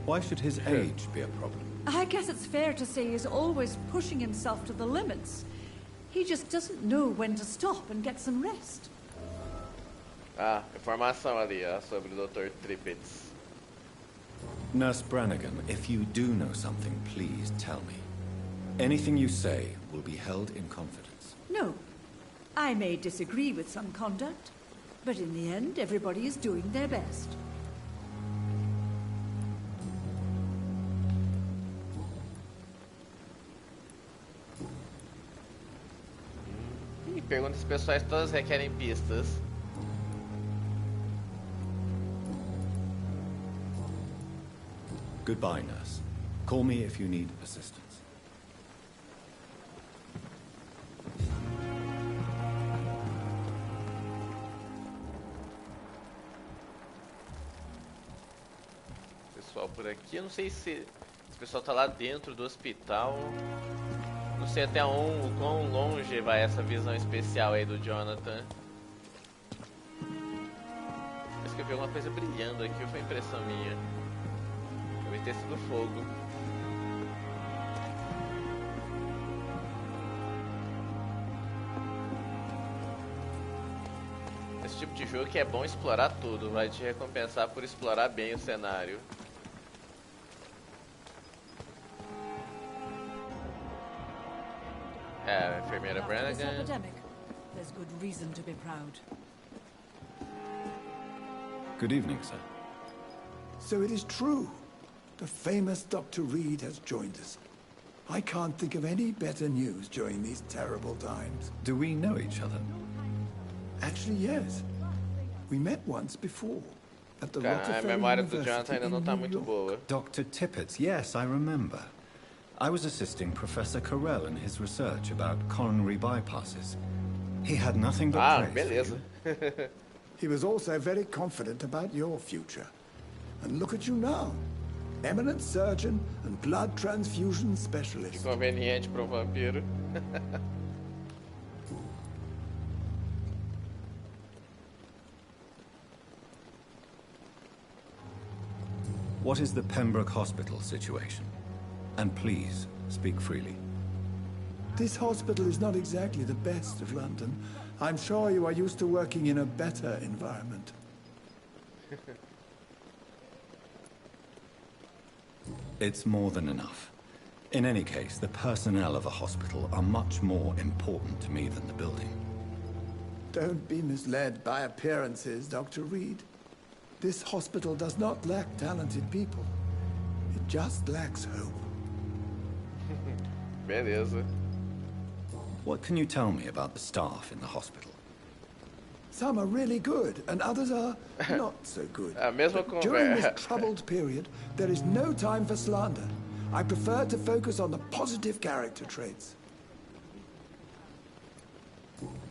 Why should his age be a problem? I guess it's fair to say he's always pushing himself to the limits. He just doesn't know when to stop and get some rest. Ah, informação ali, ó, sobre o Dr. Tippett. Nurse Brannigan, if you do know something, please tell me. Anything you say will be held in confidence. No. I may disagree with some conduct, but in the end, everybody is doing their best. Ih, perguntas pessoais todas requerem pistas. Goodbye, nurse. Call me if you need assistance. Pessoal por aqui, eu não sei se esse pessoal tá lá dentro do hospital. Não sei até o quão longe vai essa visão especial aí do Jonathan. Parece que eu vi alguma coisa brilhando aqui, ou foi impressão minha? Deve ter sido fogo. Esse tipo de jogo que é bom explorar tudo, vai te recompensar por explorar bem o cenário. É, a enfermeira After this Brannigan. epidemic, there's good reason to be proud. Good evening, sir. So it is true. The famous Dr. Reid has joined us. I can't think of any better news during these terrible times. Do we know each other? Actually, yes. We met once before. At the Cara, a Rockefeller memória do Jonathan University ainda não in tá New muito York. boa. Dr. Tippett, yes, I remember. I was assisting Professor Carell in his research about coronary bypasses. He had nothing but Ah, praise for beleza. you. He was also very confident about your future. And look at you now. Eminent surgeon and blood transfusion Que specialist. conveniente para um vampiro. What is the Pembroke Hospital situation? And please, speak freely. This hospital is not exactly the best of London. I'm sure you are used to working in a better environment. It's more than enough. In any case, the personnel of a hospital are much more important to me than the building. Don't be misled by appearances, Dr. Reid. This hospital does not lack talented people. It just lacks hope. Beleza. What can you tell me about the staff in the hospital? Some are really good, and others are not so good. Mesma But during this conversa. troubled period, there is no time for slander. I prefer to focus on the positive character traits.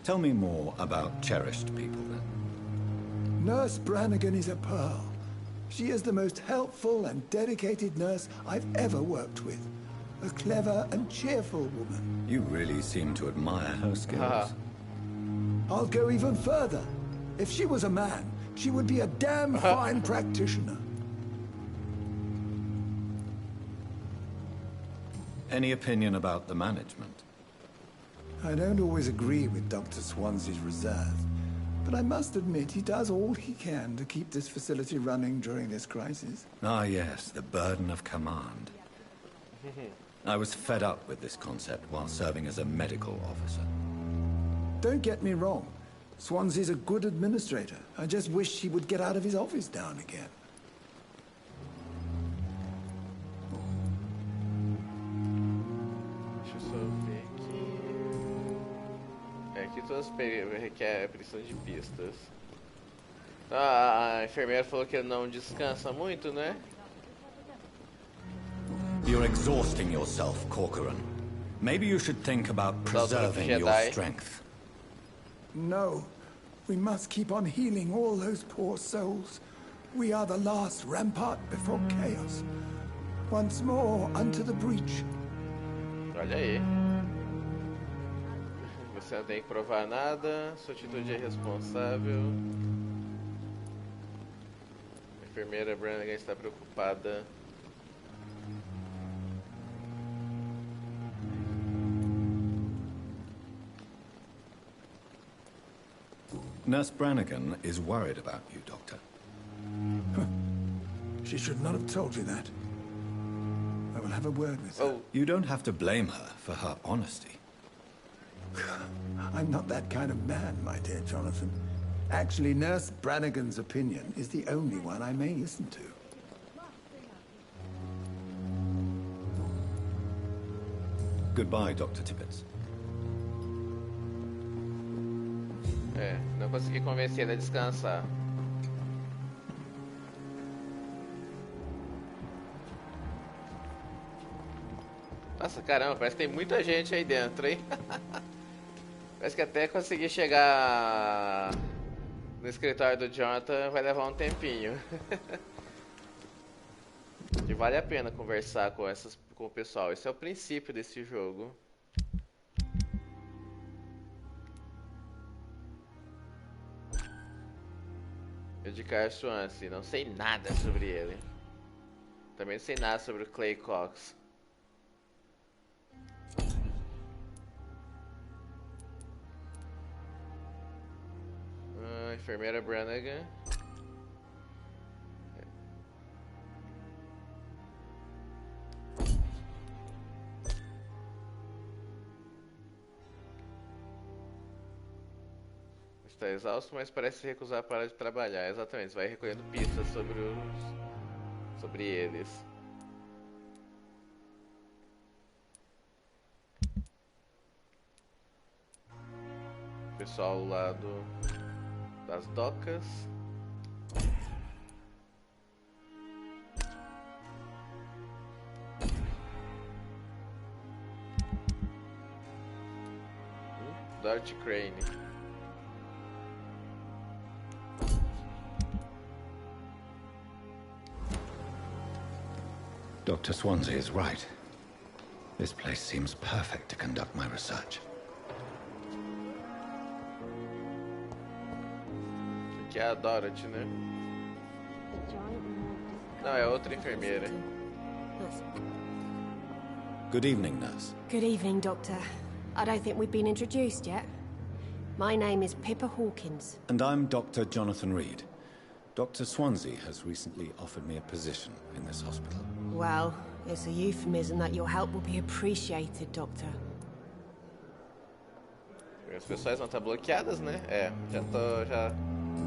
Tell me more about cherished people, then. Nurse Brannigan is a pearl. She is the most helpful and dedicated nurse I've ever worked with. A clever and cheerful woman. You really seem to admire her skills. I'll go even further. If she was a man, she would be a damn fine practitioner. Any opinion about the management? I don't always agree with Dr. Swansea's reserve, but I must admit he does all he can to keep this facility running during this crisis. Ah, yes, the burden of command. I was fed up with this concept while serving as a medical officer. Don't get me wrong. Swansea's a good administrator. I just wish he would get out of his office now and again. Deixa eu só ver aqui. Aqui todas precisam de pistas. A enfermeira falou que ele não descansa muito, né? You're exhausting yourself, Corcoran. Maybe you should think about preserving your strength. No. We must keep on healing all those poor souls. We are the last rampart before chaos. Once more, unto the breach. Olha aí. Você não tem que provar nada. Sua atitude é responsável. A enfermeira Brannigan está preocupada. Nurse Brannigan is worried about you, Doctor. She should not have told you that. I will have a word with her. You don't have to blame her for her honesty. I'm not that kind of man, my dear Jonathan. Actually, Nurse Brannigan's opinion is the only one I may listen to. Goodbye, Dr. Tibbets. Não consegui convencer ele a descansar. Nossa, caramba, parece que tem muita gente aí dentro, hein? Parece que até conseguir chegar no escritório do Jonathan vai levar um tempinho. E vale a pena conversar com o pessoal. Esse é o princípio desse jogo. De Swansea, não sei nada sobre ele. Também não sei nada sobre o Clay Cox. Enfermeira Brannigan. Está exausto, mas parece recusar a parar de trabalhar. Exatamente, você vai recolhendo pistas sobre eles. Pessoal lá das docas. Dorothy Crane. Dr. Swansea is right. This place seems perfect to conduct my research. Que é a Dorothy, né? The giant mold is Não, é outra enfermeira. Good evening, nurse. Good evening, Doctor. I don't think we've been introduced yet. My name is Pippa Hawkins. And I'm Dr. Jonathan Reid. Dr. Swansea has recently offered me a position in this hospital. Well, it's a euphemism that your help will be appreciated, Doctor. As pessoas vão estar bloqueadas, né? É, já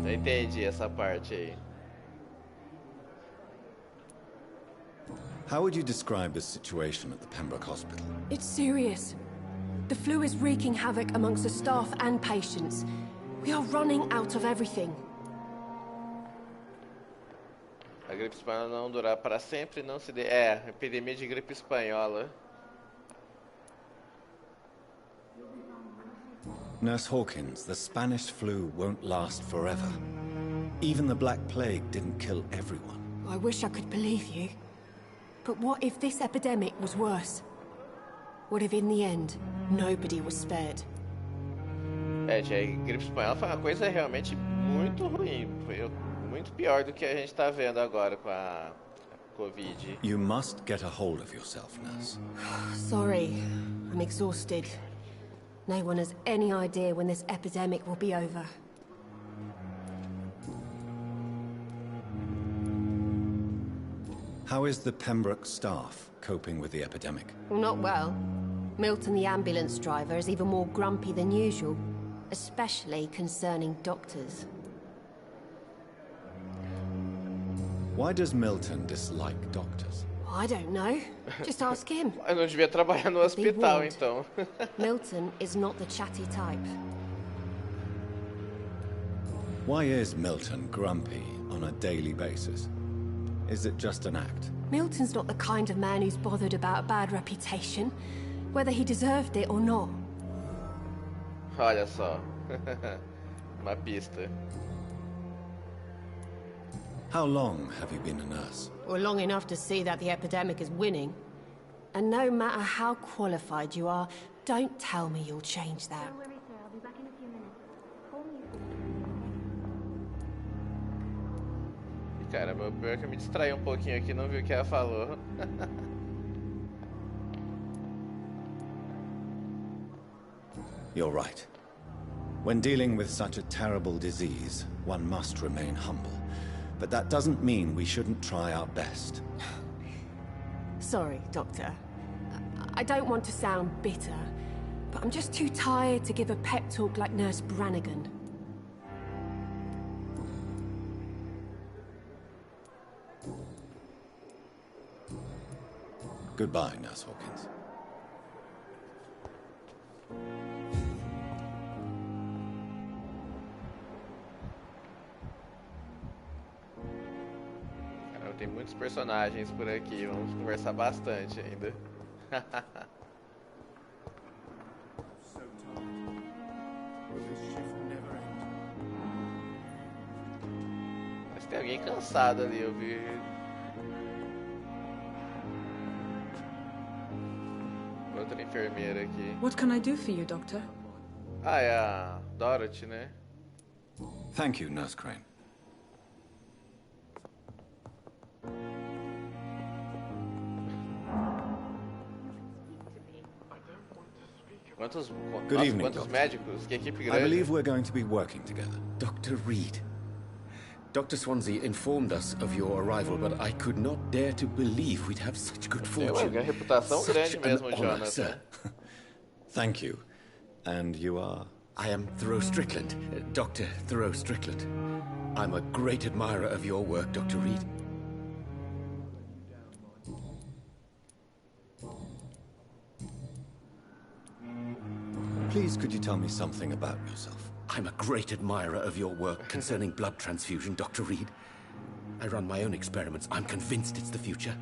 entendi essa parte aí. How would you describe the situation at the Pembroke Hospital? It's serious. The flu is wreaking havoc amongst the staff and patients. We are running out of everything. A gripe espanhola não durar para sempre, não se epidemia de gripe espanhola. Nurse Hawkins, the Spanish flu won't last forever. Even the Black Plague didn't kill everyone. I wish I could believe you. But what if this epidemic was worse? What if in the end, nobody was spared? A gripe espanhola foi uma coisa realmente muito ruim. Foi muito pior do que a gente está vendo agora com a Covid. You must get a hold of yourself, nurse. Sorry, I'm exhausted. No one has any idea when this epidemic will be over. How is the Pembroke staff coping with the epidemic? Well, not well. Milton, the ambulance driver, is even more grumpy than usual, especially concerning doctors. Why does Milton dislike doctors? I don't know. Just ask him. Eu não devia trabalhar no hospital, então. Milton is not the chatty type. Why is Milton grumpy on a daily basis? Is it just an act? Milton's not the kind of man who's bothered about a bad reputation, whether he deserved it or not. Olha só. Uma pista. How long have you been a nurse? Well, long enough to see that the epidemic is winning. And no matter how qualified you are, don't tell me you'll change that. Don't worry, sir. I'll be back in a few minutes. Call me. Caramba, o pior é que eu me distraí um pouquinho aqui, não vi o que ela falou. You're right. When dealing with such a terrible disease, one must remain humble. But that doesn't mean we shouldn't try our best. Sorry, Doctor. I don't want to sound bitter, but I'm just too tired to give a pep talk like Nurse Brannigan. Goodbye, Nurse Hawkins. Caramba, tem muitos personagens por aqui, vamos conversar bastante ainda. Mas tem alguém cansado ali, eu vi. Outra enfermeira aqui. What can I do for you, Doctor? Ah, é a Dorothy, né? Thank you, Nurse Crane. Good evening, quantos médicos? Que equipe I grande. believe we're going to be working together. Dr. Reid. Dr. Swansea informed us of your arrival, but I could not dare to believe we'd have such good fortune. Tem uma reputação grande mesmo, Jonathan. Sir. Thank you. And you are? I am Thoreau Strickland, Dr. Thoreau Strickland. I'm a great admirer of your work, Dr. Reid. Please, could you tell me something about yourself? I'm a great admirer of your work concerning blood transfusion, Dr. Reid. I run my own experiments. I'm convinced it's the future.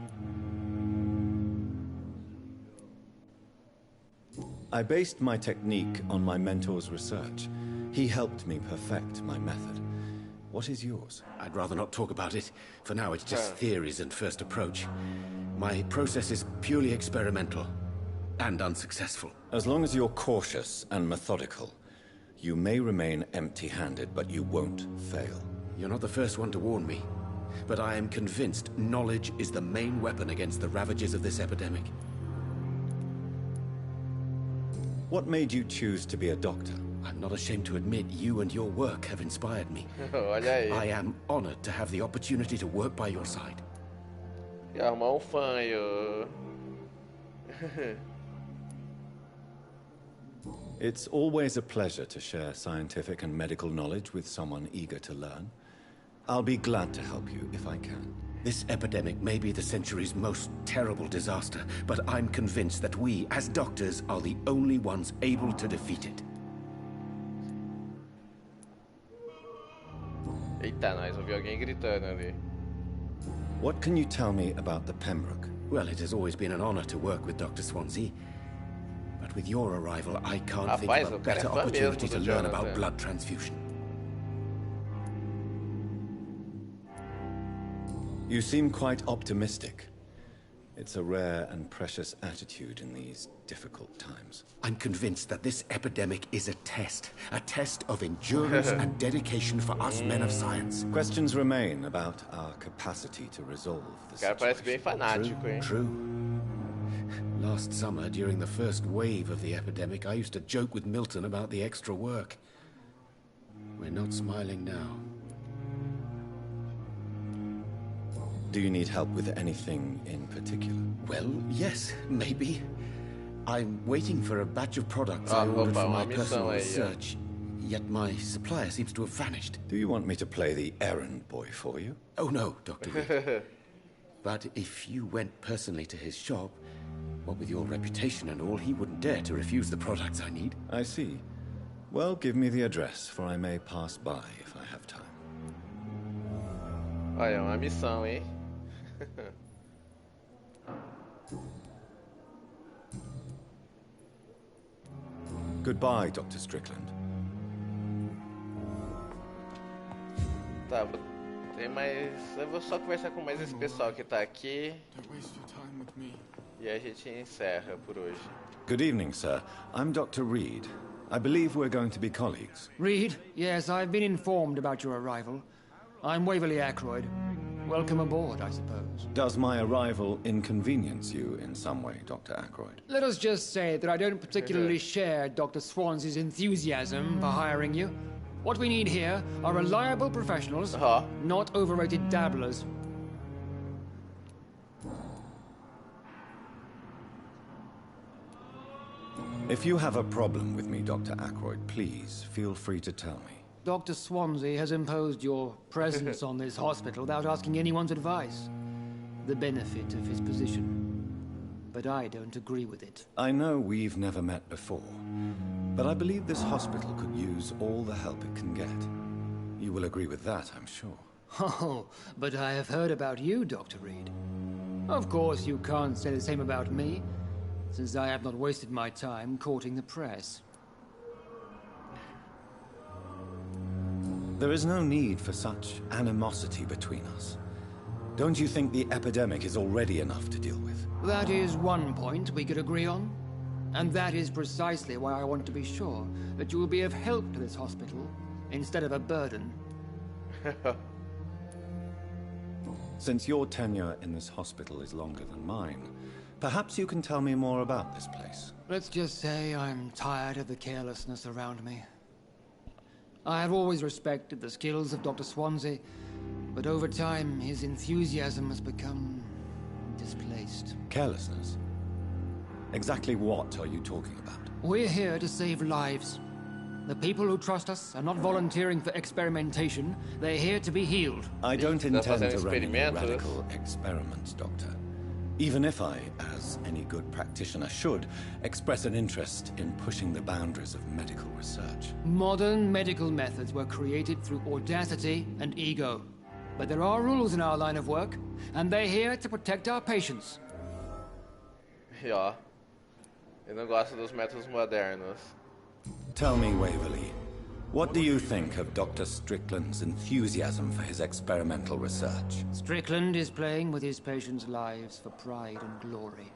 I based my technique on my mentor's research. He helped me perfect my method. What is yours? I'd rather not talk about it. For now, it's just theories and first approach. My process is purely experimental and unsuccessful. As long as you're cautious and methodical, you may remain empty-handed, but you won't fail. You're not the first one to warn me. but I am convinced knowledge is the main weapon against the ravages of this epidemic. What made you choose to be a doctor? I'm not ashamed to admit you and your work have inspired me. Olha aí. I am honored to have the opportunity to work by your side. E arrumar fã aí, It's always a pleasure to share scientific and medical knowledge with someone eager to learn. I'll be glad to help you if I can. This epidemic may be the century's most terrible disaster, but I'm convinced that we, as doctors, are the only ones able to defeat it. Eita, nós ouvi alguém gritando ali. What can you tell me about the Pembroke? Well, it has always been an honor to work with Dr. Swansea. But with your arrival, I can't think of a better opportunity to learn about blood transfusion. You seem quite optimistic. It's a rare and precious attitude in these difficult times. I'm convinced that this epidemic is a test of endurance and dedication for us men of science. Questions remain about our capacity to resolve the situation. Parece bem fanático, hein? True. Last summer, during the first wave of the epidemic, I used to joke with Milton about the extra work. We're not smiling now. Do you need help with anything in particular? Well, yes, maybe. I'm waiting for a batch of products I ordered for my personal research, yet my supplier seems to have vanished. Do you want me to play the errand boy for you? Oh no, Dr. Reid. But if you went personally to his shop, what with your reputation and all, he wouldn't dare to refuse the products I need. I see. Well, give me the address, for I may pass by if I have time. Olha, uma missão, hein? Goodbye, Dr. Strickland. Tá, tem mais... Eu vou só conversar com mais esse pessoal que tá aqui. E a gente encerra por hoje. Good evening, sir. I'm Dr. Reid. I believe we're going to be colleagues. Reid? Yes, I've been informed about your arrival. I'm Waverly Ackroyd. Welcome aboard, I suppose. Does my arrival inconvenience you in some way, Dr. Ackroyd? Let us just say that I don't particularly share Dr. Swansea's enthusiasm for hiring you. What we need here are reliable professionals, not overrated dabblers. If you have a problem with me, Dr. Ackroyd, please feel free to tell me. Dr. Swansea has imposed your presence on this hospital without asking anyone's advice. The benefit of his position. But I don't agree with it. I know we've never met before, but I believe this hospital could use all the help it can get. You will agree with that, I'm sure. Oh, but I have heard about you, Dr. Reid. Of course, you can't say the same about me, since I have not wasted my time courting the press. There is no need for such animosity between us. Don't you think the epidemic is already enough to deal with? That is one point we could agree on. And that is precisely why I want to be sure that you will be of help to this hospital, instead of a burden. Since your tenure in this hospital is longer than mine, perhaps you can tell me more about this place. Let's just say I'm tired of the carelessness around me. I have always respected the skills of Dr. Swansea, but over time his enthusiasm has become displaced. Carelessness? Exactly what are you talking about? We're here to save lives. The people who trust us are not volunteering for experimentation. They're here to be healed. I don't intend to run any radical experiments, Doctor. Even if I, as any good practitioner should, express an interest in pushing the boundaries of medical research. Modern medical methods were created through audacity and ego. But there are rules in our line of work, and they're here to protect our patients. E ó, eu não gosto dos métodos modernos. Tell me, Waverly, what do you think of Dr. Strickland's enthusiasm for his experimental research? Strickland is playing with his patients' lives for pride and glory.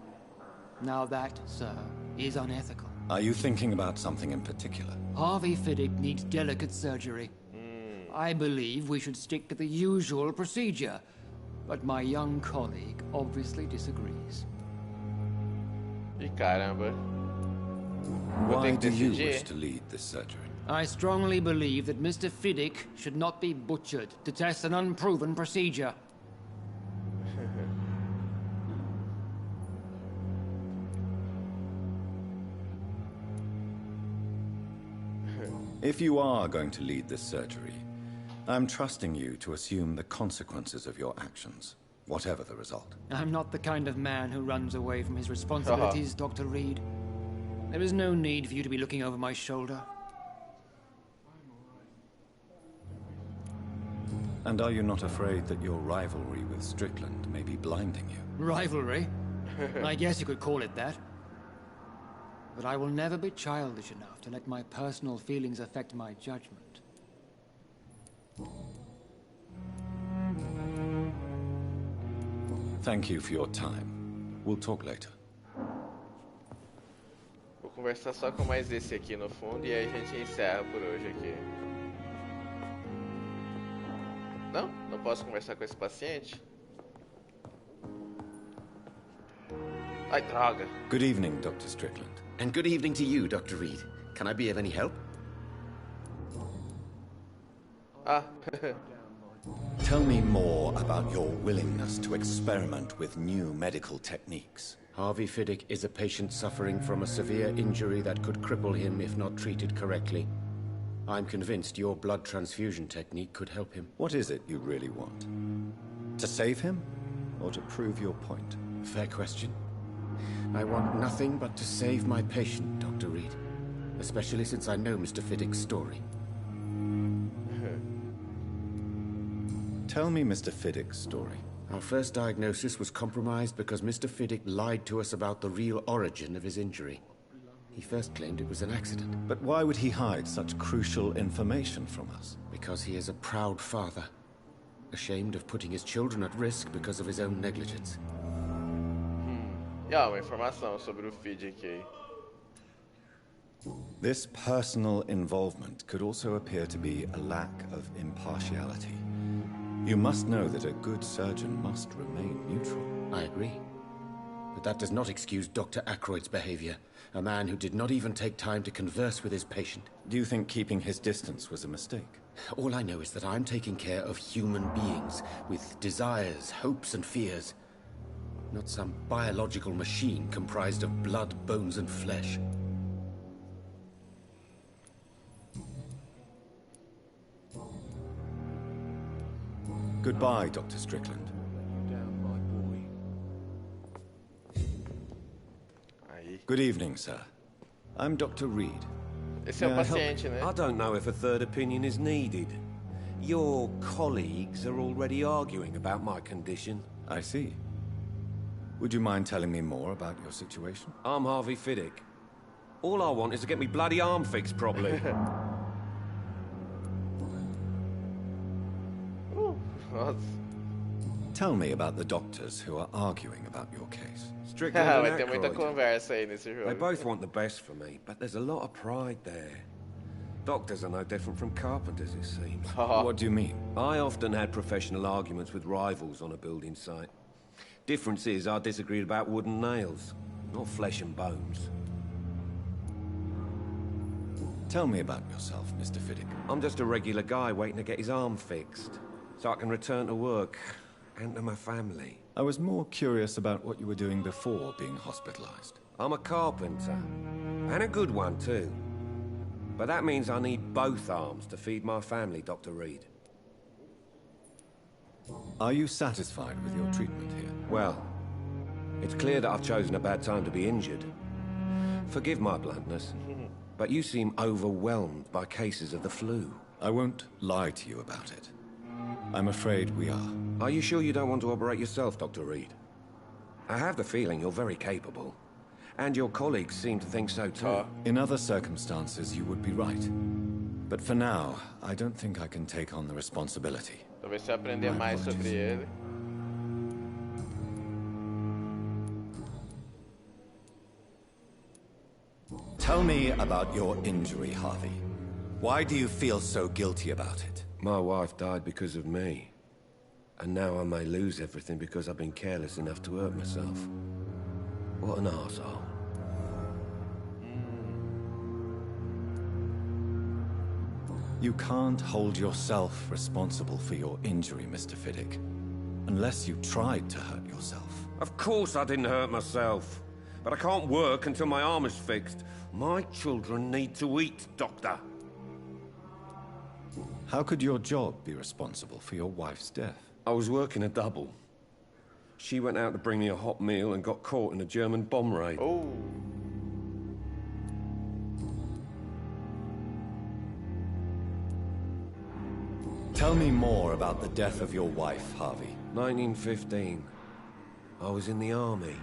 Now that, sir, is unethical. Are you thinking about something in particular? Harvey Fiddick needs delicate surgery. I believe we should stick to the usual procedure. But my young colleague obviously disagrees. E caramba. Why do you wish to lead this surgery? I strongly believe that Mr. Fiddick should not be butchered to test an unproven procedure. If you are going to lead this surgery, I'm trusting you to assume the consequences of your actions, whatever the result. I'm not the kind of man who runs away from his responsibilities, Dr. Reid. There is no need for you to be looking over my shoulder. And are you not afraid that your rivalry with Strickland may be blinding you? Rivalry? I guess you could call it that. But I will never be childish enough to let my personal feelings affect my judgment. Thank you for your time. We'll talk later. Vou conversar só com mais esse aqui no fundo e aí a gente encerra por hoje aqui. Não? Não posso conversar com esse paciente? Ai, droga. Good evening, Dr. Strickland. And good evening to you, Dr. Reid. Can I be of any help? Ah. Tell me more about your willingness to experiment with new medical techniques. Harvey Fiddick is a patient suffering from a severe injury that could cripple him if not treated correctly. I'm convinced your blood transfusion technique could help him. What is it you really want? To save him, or to prove your point? Fair question. I want nothing but to save my patient, Dr. Reid. Especially since I know Mr. Fiddick's story. Tell me Mr. Fiddick's story. Our first diagnosis was compromised because Mr. Fiddick lied to us about the real origin of his injury. He first claimed it was an accident. But why would he hide such crucial information from us? Because he is a proud father, ashamed of putting his children at risk because of his own negligence. Uma informação sobre o feed aqui. This personal involvement could also appear to be a lack of impartiality. You must know that a good surgeon must remain neutral. I agree. But that does not excuse Dr. Ackroyd's behavior, a man who did not even take time to converse with his patient. Do you think keeping his distance was a mistake? All I know is that I'm taking care of human beings with desires, hopes, and fears. Not some biological machine comprised of blood, bones, and flesh. Goodbye, Dr. Strickland. Good evening, sir. I'm Dr. Reid. Esse é o paciente, né? I don't know if a third opinion is needed. Your colleagues are already arguing about my condition. I see. Would you mind telling me more about your situation? I'm Harvey Fiddick. All I want is to get me bloody arm fixed properly. Tell me about the doctors who are arguing about your case. Strickland and Vai ter muita Ackroyd. conversa aí nesse jogo. They both want the best for me, but there's a lot of pride there. Doctors are no different from carpenters, it seems. What do you mean? I often had professional arguments with rivals on a building site. Difference is I disagreed about wooden nails, not flesh and bones. Tell me about yourself, Mr. Fiddick. I'm just a regular guy waiting to get his arm fixed, so I can return to work and to my family. I was more curious about what you were doing before being hospitalized. I'm a carpenter, and a good one too. But that means I need both arms to feed my family, Dr. Reid. Are you satisfied with your treatment here? Well, it's clear that I've chosen a bad time to be injured. Forgive my bluntness, but you seem overwhelmed by cases of the flu. I won't lie to you about it. I'm afraid we are. Are you sure you don't want to operate yourself, Dr. Reid? I have the feeling you're very capable. And your colleagues seem to think so too. In other circumstances, you would be right. But for now, I don't think I can take on the responsibility. Talvez se eu aprender mais sobre ele. Tell me about your injury, Harvey. Why do you feel so guilty about it? My wife died because of me. And now I may lose everything because I've been careless enough to hurt myself. What an arsehole. You can't hold yourself responsible for your injury, Mr. Fiddick. Unless you tried to hurt yourself. Of course I didn't hurt myself. But I can't work until my arm is fixed. My children need to eat, Doctor. How could your job be responsible for your wife's death? I was working a double. She went out to bring me a hot meal and got caught in a German bomb raid. Oh. Tell me more about the death of your wife, Harvey. 1915. I was in the army.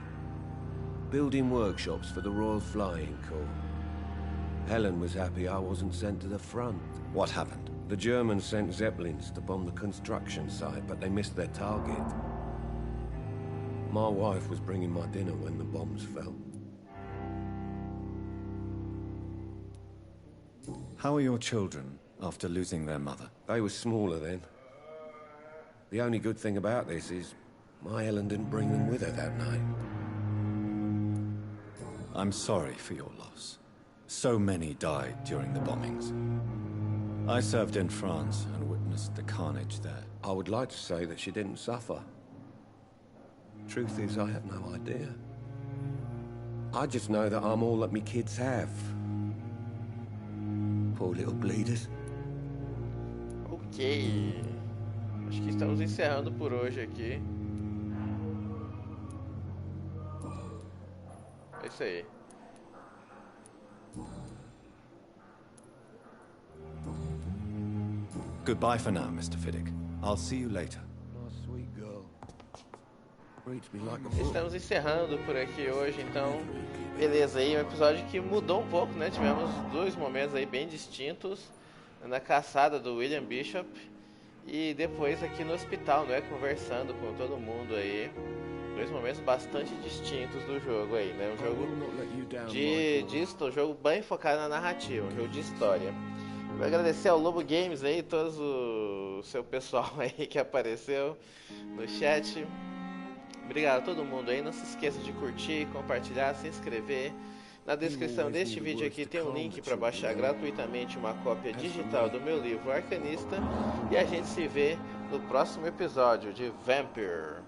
Building workshops for the Royal Flying Corps. Helen was happy I wasn't sent to the front. What happened? The Germans sent Zeppelins to bomb the construction site, but they missed their target. My wife was bringing my dinner when the bombs fell. How are your children after losing their mother? They were smaller then. The only good thing about this is my Helen didn't bring them with her that night. I'm sorry for your loss. So many died during the bombings. I served in France and witnessed the carnage there. I would like to say that she didn't suffer. Truth is, I have no idea. I just know that I'm all that me kids have. Poor little bleeders. Ok. Acho que estamos encerrando por hoje aqui. É isso aí. Goodbye for now, Mr. Fiddick. I'll see you later. My sweet girl. Reads me like a book. Estamos encerrando por aqui hoje, então. Beleza, aí um episódio que mudou um pouco, né? Tivemos dois momentos aí bem distintos. Na caçada do William Bishop e depois aqui no hospital, né? Conversando com todo mundo aí. Dois momentos bastante distintos do jogo aí, né? Um jogo um jogo bem focado na narrativa, um jogo de história. Vou agradecer ao Lobo Games aí, todo o seu pessoal aí que apareceu no chat. Obrigado a todo mundo aí. Não se esqueça de curtir, compartilhar, se inscrever. Na descrição deste vídeo aqui tem um link para baixar gratuitamente uma cópia digital do meu livro Arcanista. E a gente se vê no próximo episódio de Vampyr.